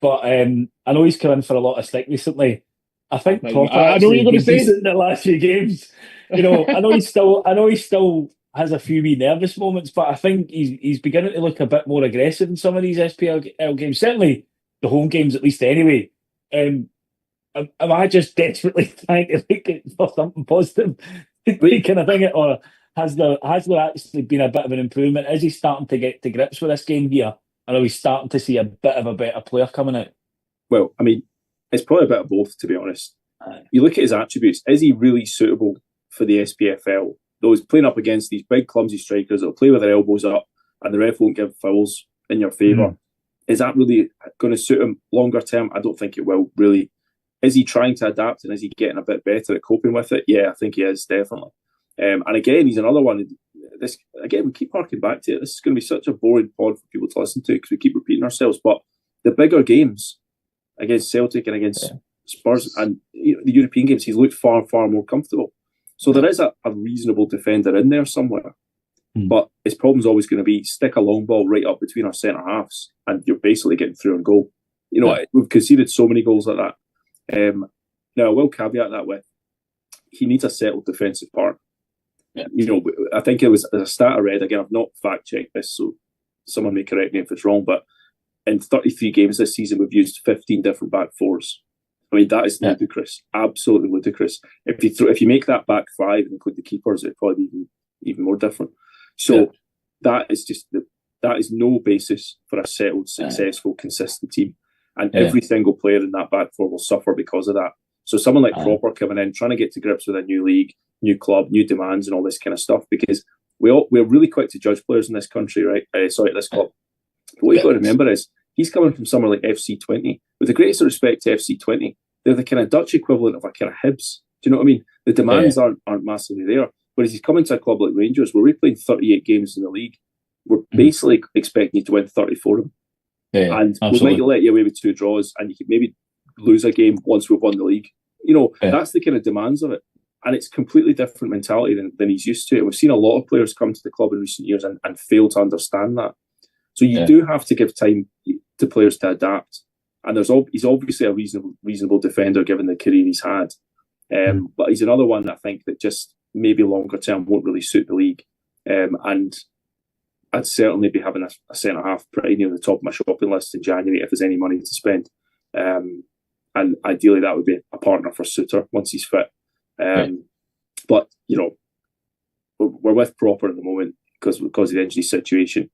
But I know he's come in for a lot of stick recently. I think
I know what you're going to say
in the last few games. I know he's still has a few wee nervous moments, but I think he's beginning to look a bit more aggressive in some of these SPL games. Certainly the home games, at least anyway. Am I just desperately trying to look at for something positive kind of thing, or has there actually been a bit of an improvement? Is he starting to get to grips with this game here, or are we starting to see a bit of a better player coming out?
Well, I mean, it's probably a bit of both, to be honest. You look at his attributes. Is he really suitable for the SPFL? Though he's playing up against these big, clumsy strikers that'll play with their elbows up and the ref won't give fouls in your favour. Is that really going to suit him longer term? I don't think it will, really. Is he trying to adapt and is he getting a bit better at coping with it? Yeah, I think he is, definitely. And again, he's another one. This again, we keep harking back to it. This is going to be such a boring pod for people to listen to because we keep repeating ourselves. But the bigger games against Celtic and against Spurs and the European games, he's looked far, far more comfortable. So there is a reasonable defender in there somewhere. But his problem's always going to be stick a long ball right up between our centre halves and you're basically getting through on goal. We've conceded so many goals like that. Now, I will caveat that with he needs a settled defensive part. I think it was a stat I read, again, I've not fact-checked this, so someone may correct me if it's wrong, but in 33 games this season, we've used 15 different back fours. I mean, that is ludicrous, absolutely ludicrous. If you make that back five and include the keepers, it'd probably be even more different. So that is no basis for a settled, successful, consistent team. And every single player in that back four will suffer because of that. So someone like Cropper coming in, trying to get to grips with a new league, new club, new demands and all this kind of stuff, because we're really quick to judge players in this country, right? This club. But what you've got to remember is he's coming from somewhere like FC20. With the greatest respect to FC20, they're the kind of Dutch equivalent of a kind of Hibs. Do you know what I mean? The demands aren't massively there. Whereas he's coming to a club like Rangers, where we're playing 38 games in the league. We're basically expecting you to win 34 of them. And we might let you away with 2 draws and you could maybe lose a game once we've won the league. That's the kind of demands of it. And it's completely different mentality than he's used to. And we've seen a lot of players come to the club in recent years and fail to understand that. So you do have to give time to players to adapt. And he's obviously a reasonable defender given the career he's had. But he's another one I think that just maybe longer term won't really suit the league. And I'd certainly be having a centre-half pretty near the top of my shopping list in January if there's any money to spend. And ideally that would be a partner for Suter once he's fit. But, we're with Proper at the moment because of the injury situation.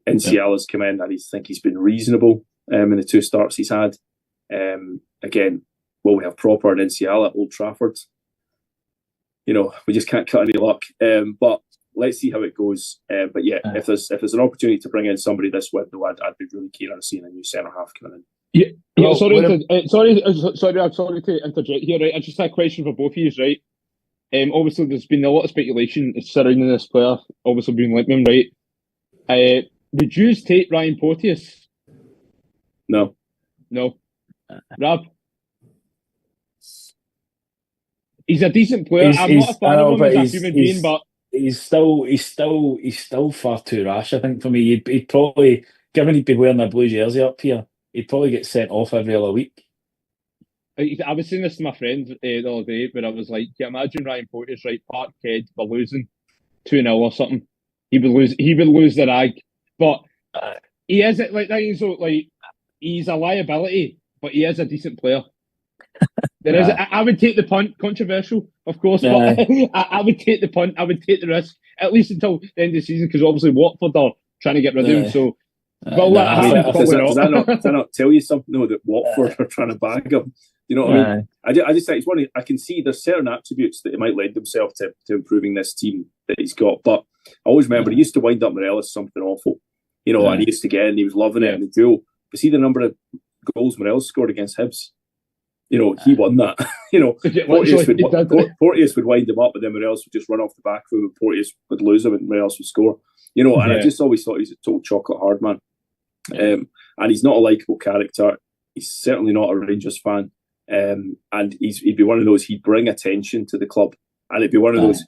NCL has come in and I think he's been reasonable in the 2 starts he's had. Again, will we have Proper and NCL at Old Trafford? We just can't cut any luck. But let's see how it goes. But if there's an opportunity to bring in somebody this window, I'd be really keen on seeing a new centre half coming in.
Sorry to interject here. Right, I just had a question for both of you. Right, obviously there's been a lot of speculation surrounding this player. Obviously being Lippman, right? Would you take Ryan Porteous?
No.
Rab? He's a decent player. I'm not a fan of him as a human being, but
he's still far too rash, I think, for me. He'd probably, given he'd be wearing a blue jersey up here, he'd probably get sent off every other week.
I was saying this to my friend the other day, where I was like, can you imagine Ryan Porteous, right, Parkhead, we're losing 2-0 or something. He would lose the rag. But he isn't like that. He's a liability, but he is a decent player. I would take the punt, controversial, of course, but I would take the punt. I would take the risk, at least until the end of the season, because obviously Watford are trying to get rid of him. So,
does that not tell you something, though, that Watford are trying to bag him? You know what I mean? I just think it's one. I can see there's certain attributes that might lend themselves to improving this team that he's got. But I always remember he used to wind up Morelos something awful, and he used to get in, he was loving it in the duel. But see the number of goals Morelos scored against Hibs. He won that. Porteous would wind him up, and then Morelos would just run off the back of him, and Porteous would lose him, and Morelos would score. And I just always thought he was a total chocolate hard man. And he's not a likeable character. He's certainly not a Rangers fan. And he'd be one of those, he'd bring attention to the club. And it'd be one of those,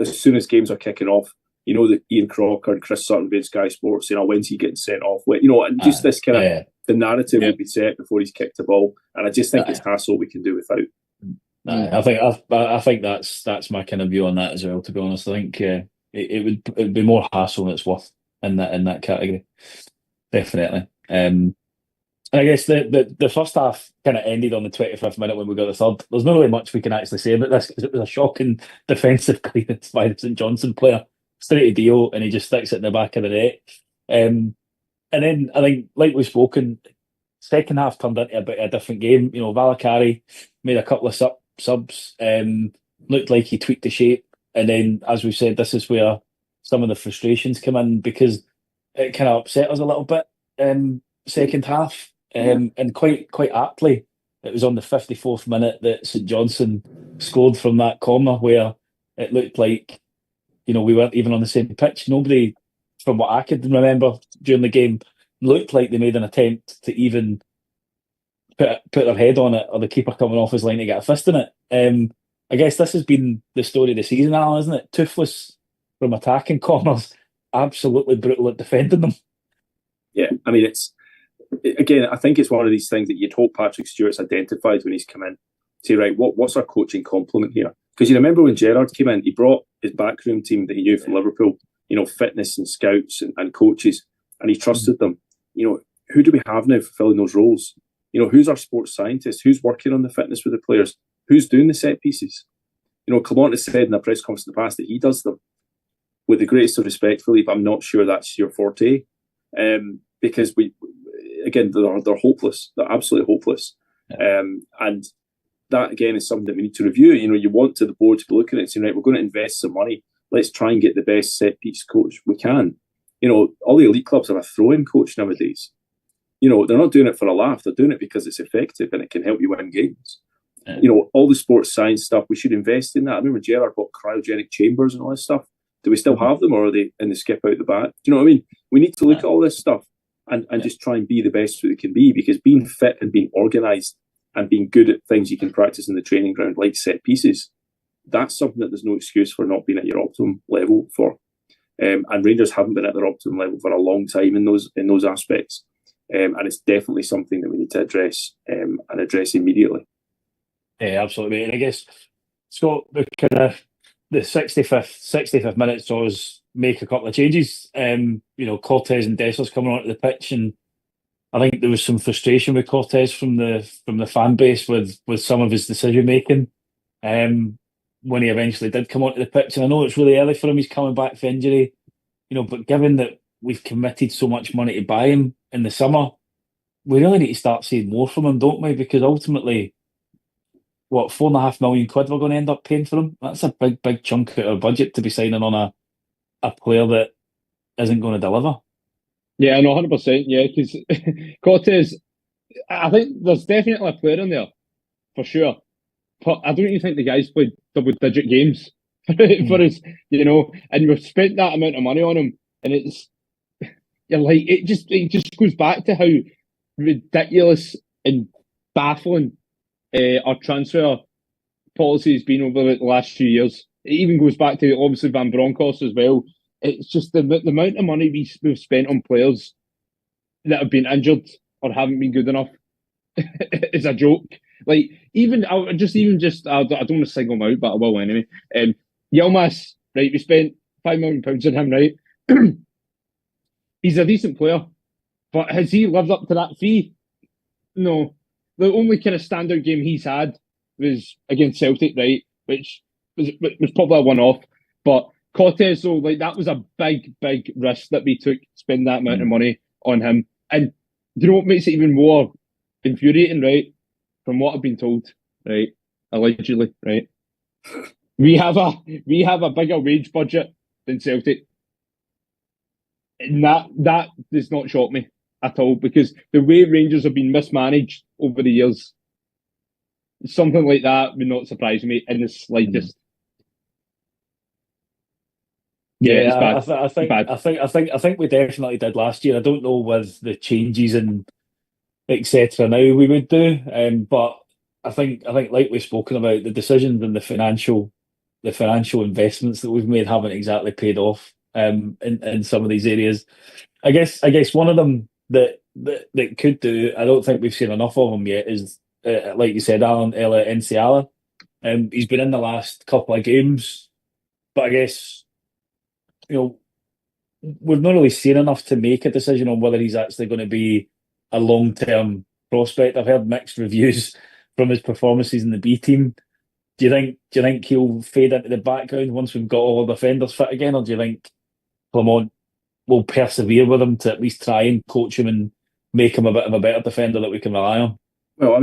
as soon as games are kicking off, that Ian Crocker and Chris Sutton be in Sky Sports saying, when's he getting sent off? And just this kind of, the narrative would be set before he's kicked the ball. And I just think it's hassle we can do without.
I think that's my kind of view on that as well, to be honest. I think it would be more hassle than it's worth in that category, definitely. And I guess the first half kind of ended on the 25th minute when we got the third. There's not really much we can actually say about this because it was a shocking defensive clearance by the St Johnstone player, straight to Dio, and he just sticks it in the back of the net. And then I think, like we've spoken, second half turned into a bit of a different game. You know, Valakari made a couple of subs, looked like he tweaked the shape. And then, as we said, this is where some of the frustrations come in because it kind of upset us a little bit second half. And quite aptly, it was on the 54th minute that St Johnstone scored from that corner where it looked like, you know, we weren't even on the same pitch. Nobody, from what I could remember during the game, looked like they made an attempt to even put their head on it or the keeper coming off his line to get a fist in it. I guess this has been the story of the season, Alan, isn't it? Toothless from attacking corners, absolutely brutal at defending them.
Yeah, I mean, again, I think it's one of these things that you'd hope Patrick Stewart's identified when he's come in. Say, right, what's our coaching complement here? Because you remember when Gerrard came in, he brought his backroom team that he knew from Liverpool, you know, fitness and scouts and coaches, and he trusted them. You know, who do we have now fulfilling those roles? You know, who's our sports scientist? Who's working on the fitness with the players? Who's doing the set pieces? You know, Clement has said in a press conference in the past that he does them. With the greatest of respect, Philippe, I'm not sure that's your forte. Because they're hopeless. They're absolutely hopeless. Yeah. And that, again, is something that we need to review. You know, you want the board to be looking at it and saying, right, we're going to invest some money. Let's try and get the best set-piece coach we can. You know, all the elite clubs have a throw-in coach nowadays. You know, they're not doing it for a laugh. They're doing it because it's effective and it can help you win games. Yeah. You know, all the sports science stuff, we should invest in that. I remember Gerrard bought cryogenic chambers and all this stuff. Do we still have them, or are they in the skip out the back? Do you know what I mean? We need to look at all this stuff and just try and be the best that we can be, because being fit and being organised and being good at things you can practice in the training ground, like set pieces, that's something that there's no excuse for not being at your optimum level for. And Rangers haven't been at their optimum level for a long time in those aspects. And it's definitely something that we need to address and address immediately.
Yeah, absolutely. And I guess, Scott, the 65th minute saw us make a couple of changes. You know, Cortez and Dessers coming onto the pitch, and I think there was some frustration with Cortez from the fan base with some of his decision making. When he eventually did come onto the pitch, and I know it's really early for him, he's coming back for injury, you know, but given that we've committed so much money to buy him in the summer, we really need to start seeing more from him, don't we? Because ultimately, what, £4.5 million we're going to end up paying for him? That's a big chunk out of our budget to be signing on a player that isn't going to deliver.
Yeah, no, 100%. Yeah, because Cortez, I think there's definitely a player in there for sure, but I don't even think the guy's played double-digit games for us, you know. And we've spent that amount of money on him, and it just goes back to how ridiculous and baffling our transfer policy has been over the last few years. It even goes back to obviously Van Bronckhorst as well. It's just the amount of money we've spent on players that have been injured or haven't been good enough is a joke. Like, I don't want to single him out, but I will anyway. Yilmaz, right? We spent £5 million on him, right? He's a decent player, but has he lived up to that fee? No. The only kind of standout game he's had was against Celtic, right? Which was probably a one-off. But Cortez, though, like, that was a big risk that we took, spend that amount of money on him. And you know what makes it even more infuriating, right? From what I've been told, right? Allegedly, right? We have a bigger wage budget than Celtic. And that does not shock me at all, because the way Rangers have been mismanaged over the years, something like that would not surprise me in the slightest.
Yeah, I think we definitely did last year. I don't know with the changes and etc. now we would do, but I think like we've spoken about, the decisions and the financial investments that we've made haven't exactly paid off in some of these areas. I guess one of them that could do, I don't think we've seen enough of him yet, is like you said, Alan, Ella Enciala. He's been in the last couple of games, but I guess we've not really seen enough to make a decision on whether he's actually going to be a long-term prospect. I've heard mixed reviews from his performances in the B team. Do you think he'll fade into the background once we've got all the defenders fit again, or do you think Clement will persevere with him to at least try and coach him and make him a bit of a better defender that we can rely on?
Well,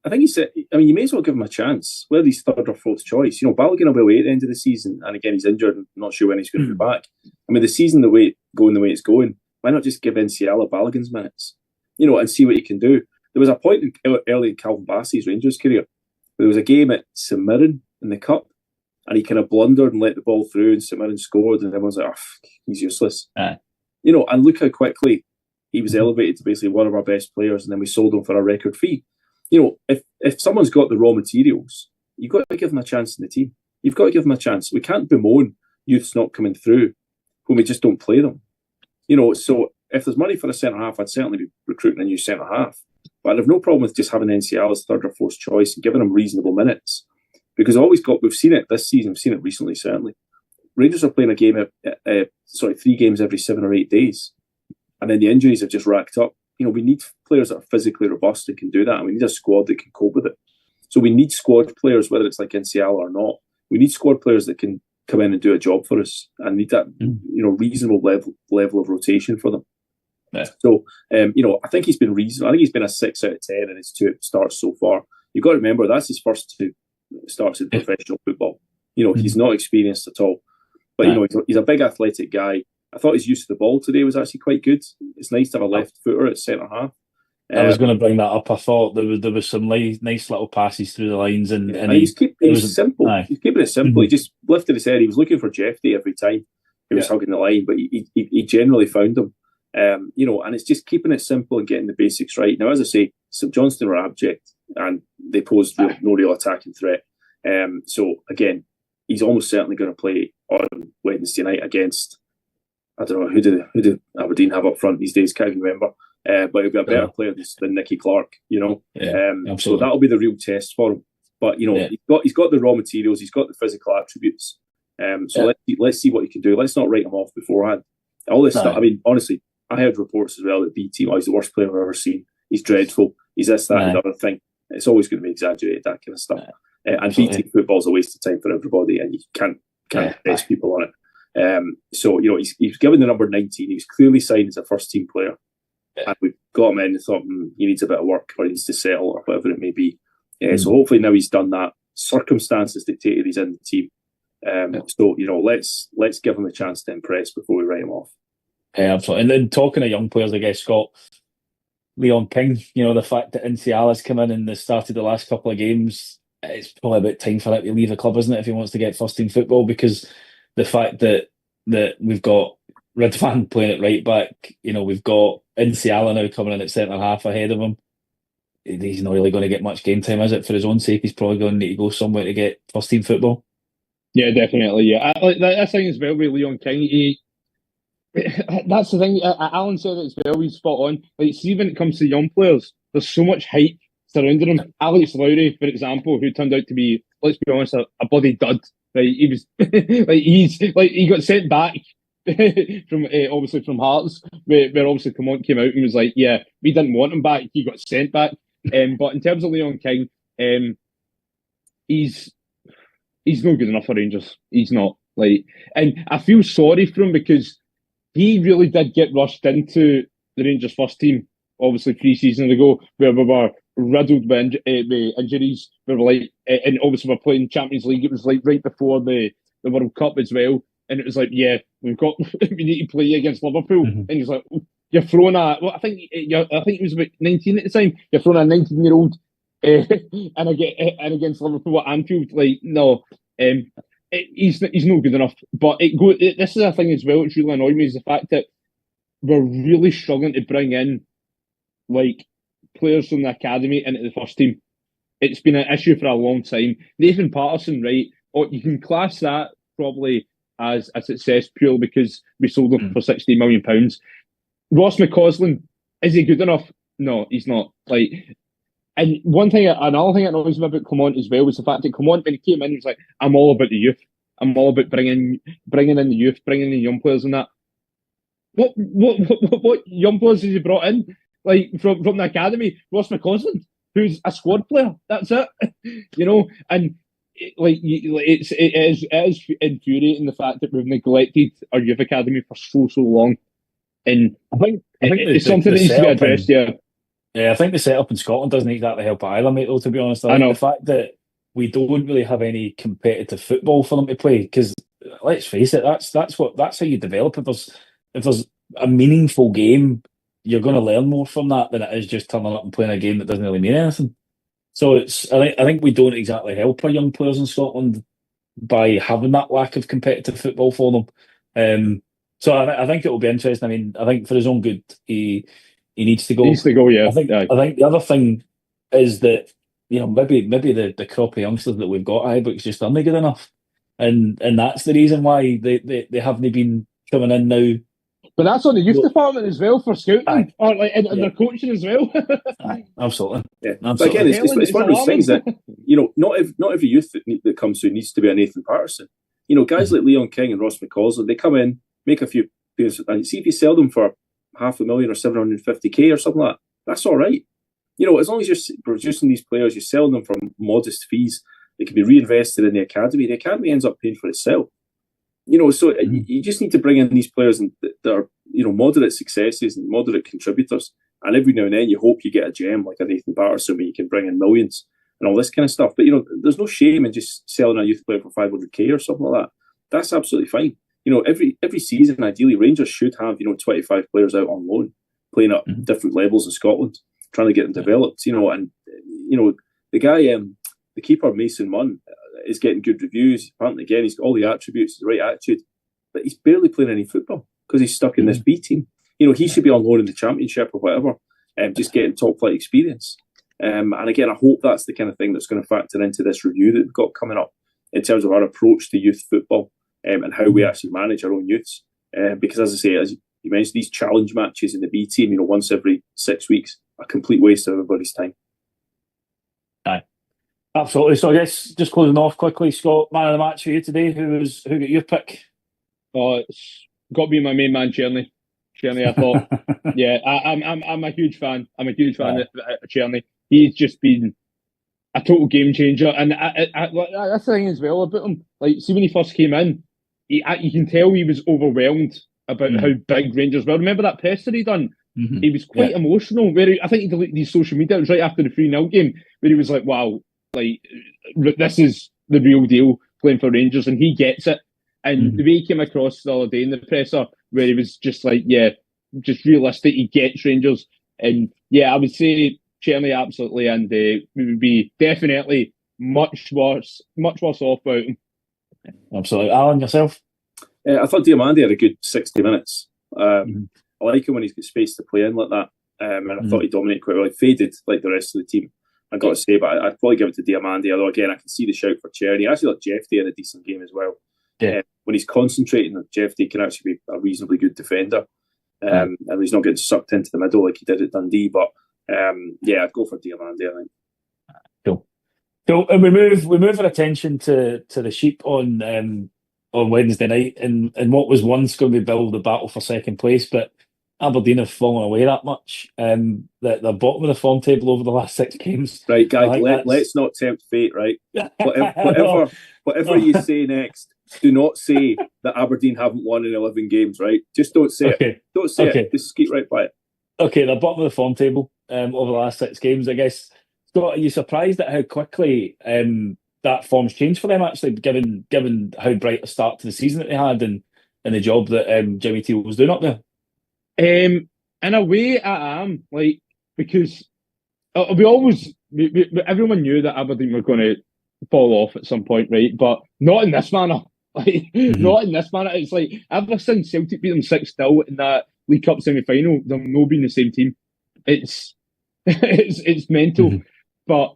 I think you may as well give him a chance, whether he's third or fourth choice. Balogun will be away at the end of the season, and again, he's injured and not sure when he's going to be back. The season the way it's going, why not just give NCL Balogun's minutes, and see what he can do? There was a point early in Calvin Bassey's Rangers career where there was a game at St Mirren in the Cup, and he kind of blundered and let the ball through, and St Mirren scored, and everyone's like, "Oh, he's useless." And look how quickly he was elevated to basically one of our best players, and then we sold him for a record fee. If someone's got the raw materials, you've got to give them a chance in the team. You've got to give them a chance. We can't bemoan youths not coming through when we just don't play them. So if there's money for a centre-half, I'd certainly be recruiting a new centre-half. But I'd have no problem with just having NCL as third or fourth choice and giving him reasonable minutes. Because we've seen it this season, we've seen it recently, certainly. Rangers are playing 3 games every 7 or 8 days. And then the injuries have just racked up. We need players that are physically robust and can do that. And we need a squad that can cope with it. So we need squad players, whether it's like NCL or not. We need squad players that can come in and do a job for us, and need that reasonable level of rotation for them. Yeah. So I think he's been reasonable. I think he's been a 6 out of 10 in his 2 starts so far. You've got to remember that's his first 2 starts in professional football. He's not experienced at all, but he's a big athletic guy. I thought his use of the ball today was actually quite good. It's nice to have a left footer at centre half.
I was going to bring that up. I thought there was some nice little passes through the lines, and
he's keeping it simple. He's keeping it simple. He just lifted his head. He was looking for Jeffy every time he was hugging the line, but he generally found him. And it's just keeping it simple and getting the basics right. Now, as I say, St Johnstone were abject and they posed no real attacking threat. So again, he's almost certainly going to play on Wednesday night against, I don't know, who do Aberdeen have up front these days? Can't even remember. But he'll be a better player than Nicky Clark, so that'll be the real test for him. But he's got the raw materials, he's got the physical attributes. Let's see what he can do. Let's not write him off beforehand. All this stuff. Honestly, I heard reports as well that B team, he's the worst player I've ever seen. He's dreadful. He's this, that, and the other thing. It's always going to be exaggerated, that kind of stuff. And B team football's a waste of time for everybody, and you can't test people on it. He's given the number 19. He was clearly signed as a first team player. And we've got him in and thought he needs a bit of work or he needs to settle or whatever it may be. So hopefully now he's done that. Circumstances dictated he's in the team. So let's give him a chance to impress before we write him off.
Yeah, absolutely. And then talking of young players, I guess, Scott, Leon King, the fact that Inciala has come in and has started the last couple of games, it's probably about time for him to leave the club, isn't it, if he wants to get first team football? Because the fact that we've got Ridvan playing at right back, we've got Inciala now coming in at centre half ahead of him. He's not really going to get much game time, is it? For his own sake, he's probably going to need to go somewhere to get first team football.
Yeah, definitely. Yeah, that thing as well with Leon King. That's the thing. Alan said it as well. He's spot on. See, when it comes to young players, there's so much hype surrounding him. Alex Lowry, for example, who turned out to be, let's be honest, a bloody dud. Right? He was he got sent back from obviously from Hearts, where obviously Clement came out and was like, yeah, we didn't want him back. He got sent back. But in terms of Leon King, he's not good enough for Rangers. He's not. And I feel sorry for him because he really did get rushed into the Rangers first team, obviously 3 seasons ago, where we were riddled with injuries. We were and obviously we're playing Champions League. It was right before the World Cup as well. And it was like, yeah, we need to play against Liverpool. Mm-hmm. And he's like, you're throwing I think he was about 19 at the time. You're throwing a 19-year-old and against Liverpool at Anfield. No, he's not good enough. But this is a thing as well. It's really annoyed me is the fact that we're really struggling to bring in players from the academy into the first team. It's been an issue for a long time. Nathan Patterson, right? Or you can class that probably as a success purely because we sold him for £60 million. Ross McCausland, is he good enough? No, he's not. And another thing that annoys me about Clement as well was the fact that Clement, when he came in, he was like, I'm all about the youth. I'm all about bringing in the youth, bringing in young players and that. What young players has he brought in? Like from the academy, Ross McCausland, who's a squad player. That's it, And it is infuriating the fact that we've neglected our youth academy for so long, and
I think
it's something that needs to be addressed.
Yeah, I think the setup in Scotland doesn't exactly help either, mate. Though, to be honest,
I know
the fact that we don't really have any competitive football for them to play, because let's face it, that's how you develop. If there's a meaningful game, you're going to learn more from that than it is just turning up and playing a game that doesn't really mean anything. So I think we don't exactly help our young players in Scotland by having that lack of competitive football for them. So I think it will be interesting. I mean, I think for his own good, he needs to go.
He needs to go, yeah.
I think the other thing is that maybe the crop of youngsters that we've got at Ibrox just aren't good enough, and that's the reason why they haven't been coming in now.
But that's on the youth department as well for scouting, or and their coaching as well.
Absolutely.
Yeah. But again, it's one of those things that not every youth that comes through needs to be a Nathan Patterson. Guys like Leon King and Ross McCausland, they come in, make a few players, and see if you sell them for $500,000 or 750K or something like that. That's all right. As long as you're producing these players, you're selling them for modest fees. They can be reinvested in the academy. The academy ends up paying for itself. So you just need to bring in these players that are, moderate successes and moderate contributors. And every now and then you hope you get a gem like a Nathan Patterson where you can bring in millions and all this kind of stuff. But, there's no shame in just selling a youth player for 500K or something like that. That's absolutely fine. Every season, ideally, Rangers should have, 25 players out on loan, playing at different levels in Scotland, trying to get them developed, and, the guy, the keeper, Mason Munn, is getting good reviews. Apparently, again, he's got all the attributes, the right attitude, but he's barely playing any football because he's stuck in this B team. He should be on loan in the Championship or whatever, just getting top flight experience. And again, I hope that's the kind of thing that's going to factor into this review that we've got coming up in terms of our approach to youth football and how we actually manage our own youths. Because as I say, as you mentioned, these challenge matches in the B team, once every 6 weeks, a complete waste of everybody's time.
Aye. Absolutely. So I guess just closing off quickly, Scott, man of the match for you today. Who got your pick?
Oh, it's got to be my main man, Czerny. I thought, yeah, I'm a huge fan. I'm a huge fan of Czerny. He's just been a total game changer, and that's the thing as well about him. Like, see, when he first came in, you can tell he was overwhelmed about how big Rangers were. Remember that presser he done? He was quite emotional. I think he deleted his social media. It was right after the 3-0 game where he was like, "Wow, like this is the real deal playing for Rangers," and he gets it. And the way he came across the other day in the presser, where he was just like, "Yeah, just realistic. He gets Rangers," and yeah, I would say Czerny absolutely, and we would be definitely much worse off without him.
Absolutely. Alan, yourself?
I thought Diamandi had a good 60 minutes. I like him when he's got space to play in like that. And I thought he dominated quite well. He faded like the rest of the team, I've got to say, but I'd probably give it to Diamandi, although again, I can see the shout for Czerny. I actually thought Jeffy had a decent game as well.
Yeah.
When he's concentrating, Jeffy can actually be a reasonably good defender. And he's not getting sucked into the middle like he did at Dundee, but yeah, I'd go for Diamandi, I think.
Cool. So, and we move our attention to the Sheep on Wednesday night, and what was once going to be billed the battle for second place, but Aberdeen have fallen away that much. That they're bottom of the form table over the last 6 games.
Right, guys, let's not tempt fate, right? Whatever you say next, do not say that Aberdeen haven't won in 11 games, right? Just don't say it. Don't say it. Just skate right by it. Okay,
they're bottom of the form table over the last 6 games, I guess. Scott, are you surprised at how quickly that form's changed for them, actually, given how bright a start to the season that they had and the job that Jimmy Teal was doing up there?
In a way, I am, like, because everyone knew that Aberdeen were going to fall off at some point, right? But not in this manner. Like, not in this manner. It's like, ever since Celtic beat them 6-0 in that League Cup semi-final, they've not been the same team. It's mental. But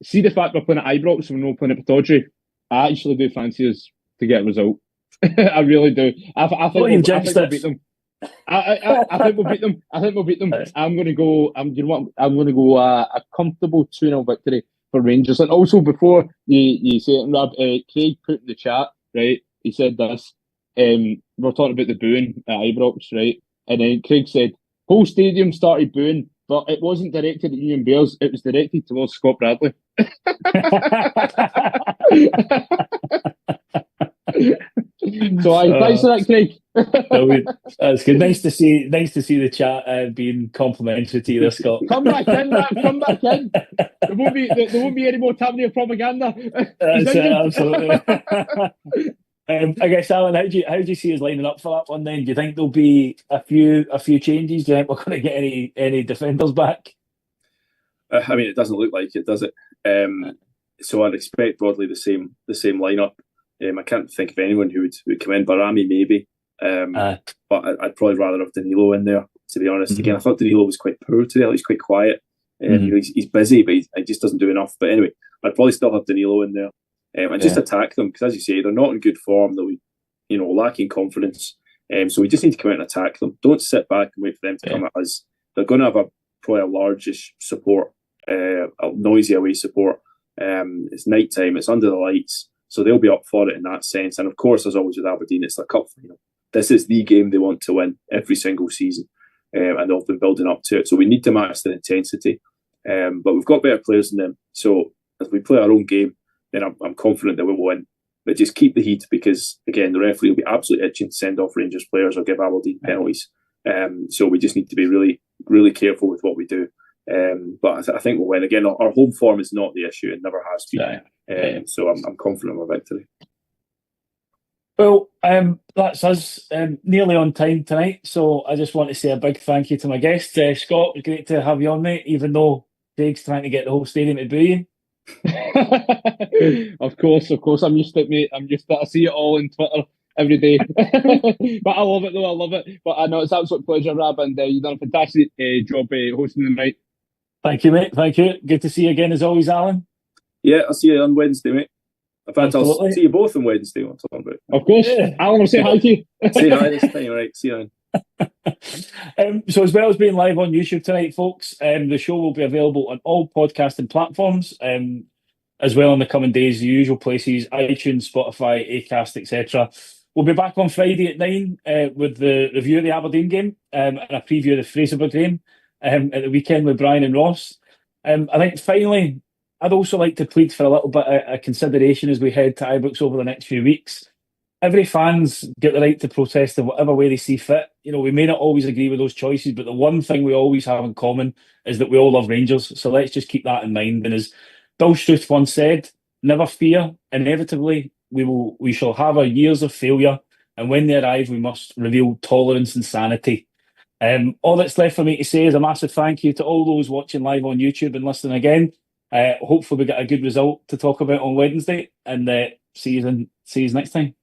see the fact we're playing at Ibrox and we're not playing at Pittodrie, I actually do fancy us to get a result. I really do. I think we'll beat them. I think we'll beat them. I'm going to go. I'm going to go a comfortable 2-0 victory for Rangers. And also, before you say it, Rob, Craig put in the chat right? He said this. We're talking about the booing at Ibrox, right? And then Craig said, whole stadium started booing, but it wasn't directed at Union Bears, it was directed towards Scott Bradley. So thanks for that, Craig.
That's good. Nice to see the chat being complimentary to you there, Scott.
Come back in, Rap. Come back in. There won't be any more Tavernier propaganda.
That's it, absolutely. I guess, Alan, how do you see us lining up for that one then? Do you think there'll be a few changes? Do you think we're going to get any defenders back?
I mean, it doesn't look like it, does it? So I'd expect broadly the same lineup. I can't think of anyone who would come in. Barami maybe, but I'd probably rather have Danilo in there. To be honest, again, I thought Danilo was quite poor today. He's quite quiet. He's busy, but he just doesn't do enough. But anyway, I'd probably still have Danilo in there and just attack them because, as you say, they're not in good form. They're lacking confidence. So we just need to come out and attack them. Don't sit back and wait for them to come at us. They're going to have probably a largish support, a noisy away support. It's night time. It's under the lights. So they'll be up for it in that sense. And of course, as always with Aberdeen, it's the cup final. This is the game they want to win every single season. And they've been building up to it. So we need to match their intensity. But we've got better players than them. So as we play our own game, then I'm confident that we will win. But just keep the heat because, again, the referee will be absolutely itching to send off Rangers players or give Aberdeen penalties. So we just need to be really, really careful with what we do. But I think we'll win. Again, our home form is not the issue. It never has been. So I'm confident of a victory.
Well, that's us nearly on time tonight. So I just want to say a big thank you to my guest, Scott. Great to have you on, mate, even though Craig's trying to get the whole stadium to boo you.
Of course. I'm used to it, mate. I see it all on Twitter every day. But I love it, though. I love it. But I know it's an absolute pleasure, Rab, and you've done a fantastic job hosting the night.
Thank you, mate. Thank you. Good to see you again, as always, Alan.
Yeah, I'll see you on Wednesday, mate. In fact, I'll see you both on Wednesday. What I'm talking about.
Of course. Alan will say hi to you.
Say hi this time, right? See you then.
So as well as being live on YouTube tonight, folks, the show will be available on all podcasting platforms, as well in the coming days, the usual places, iTunes, Spotify, Acast, etc. We'll be back on Friday at 9 with the review of the Aberdeen game and a preview of the Fraserburgh game at the weekend with Brian and Ross. I think finally, I'd also like to plead for a little bit of consideration as we head to Ibrox over the next few weeks. Every fan's get the right to protest in whatever way they see fit. We may not always agree with those choices, but the one thing we always have in common is that we all love Rangers. So let's just keep that in mind. And as Bill Struth once said, never fear. Inevitably, we shall have our years of failure. And when they arrive, we must reveal tolerance and sanity. All that's left for me to say is a massive thank you to all those watching live on YouTube and listening again. Hopefully we get a good result to talk about on Wednesday, and see you next time.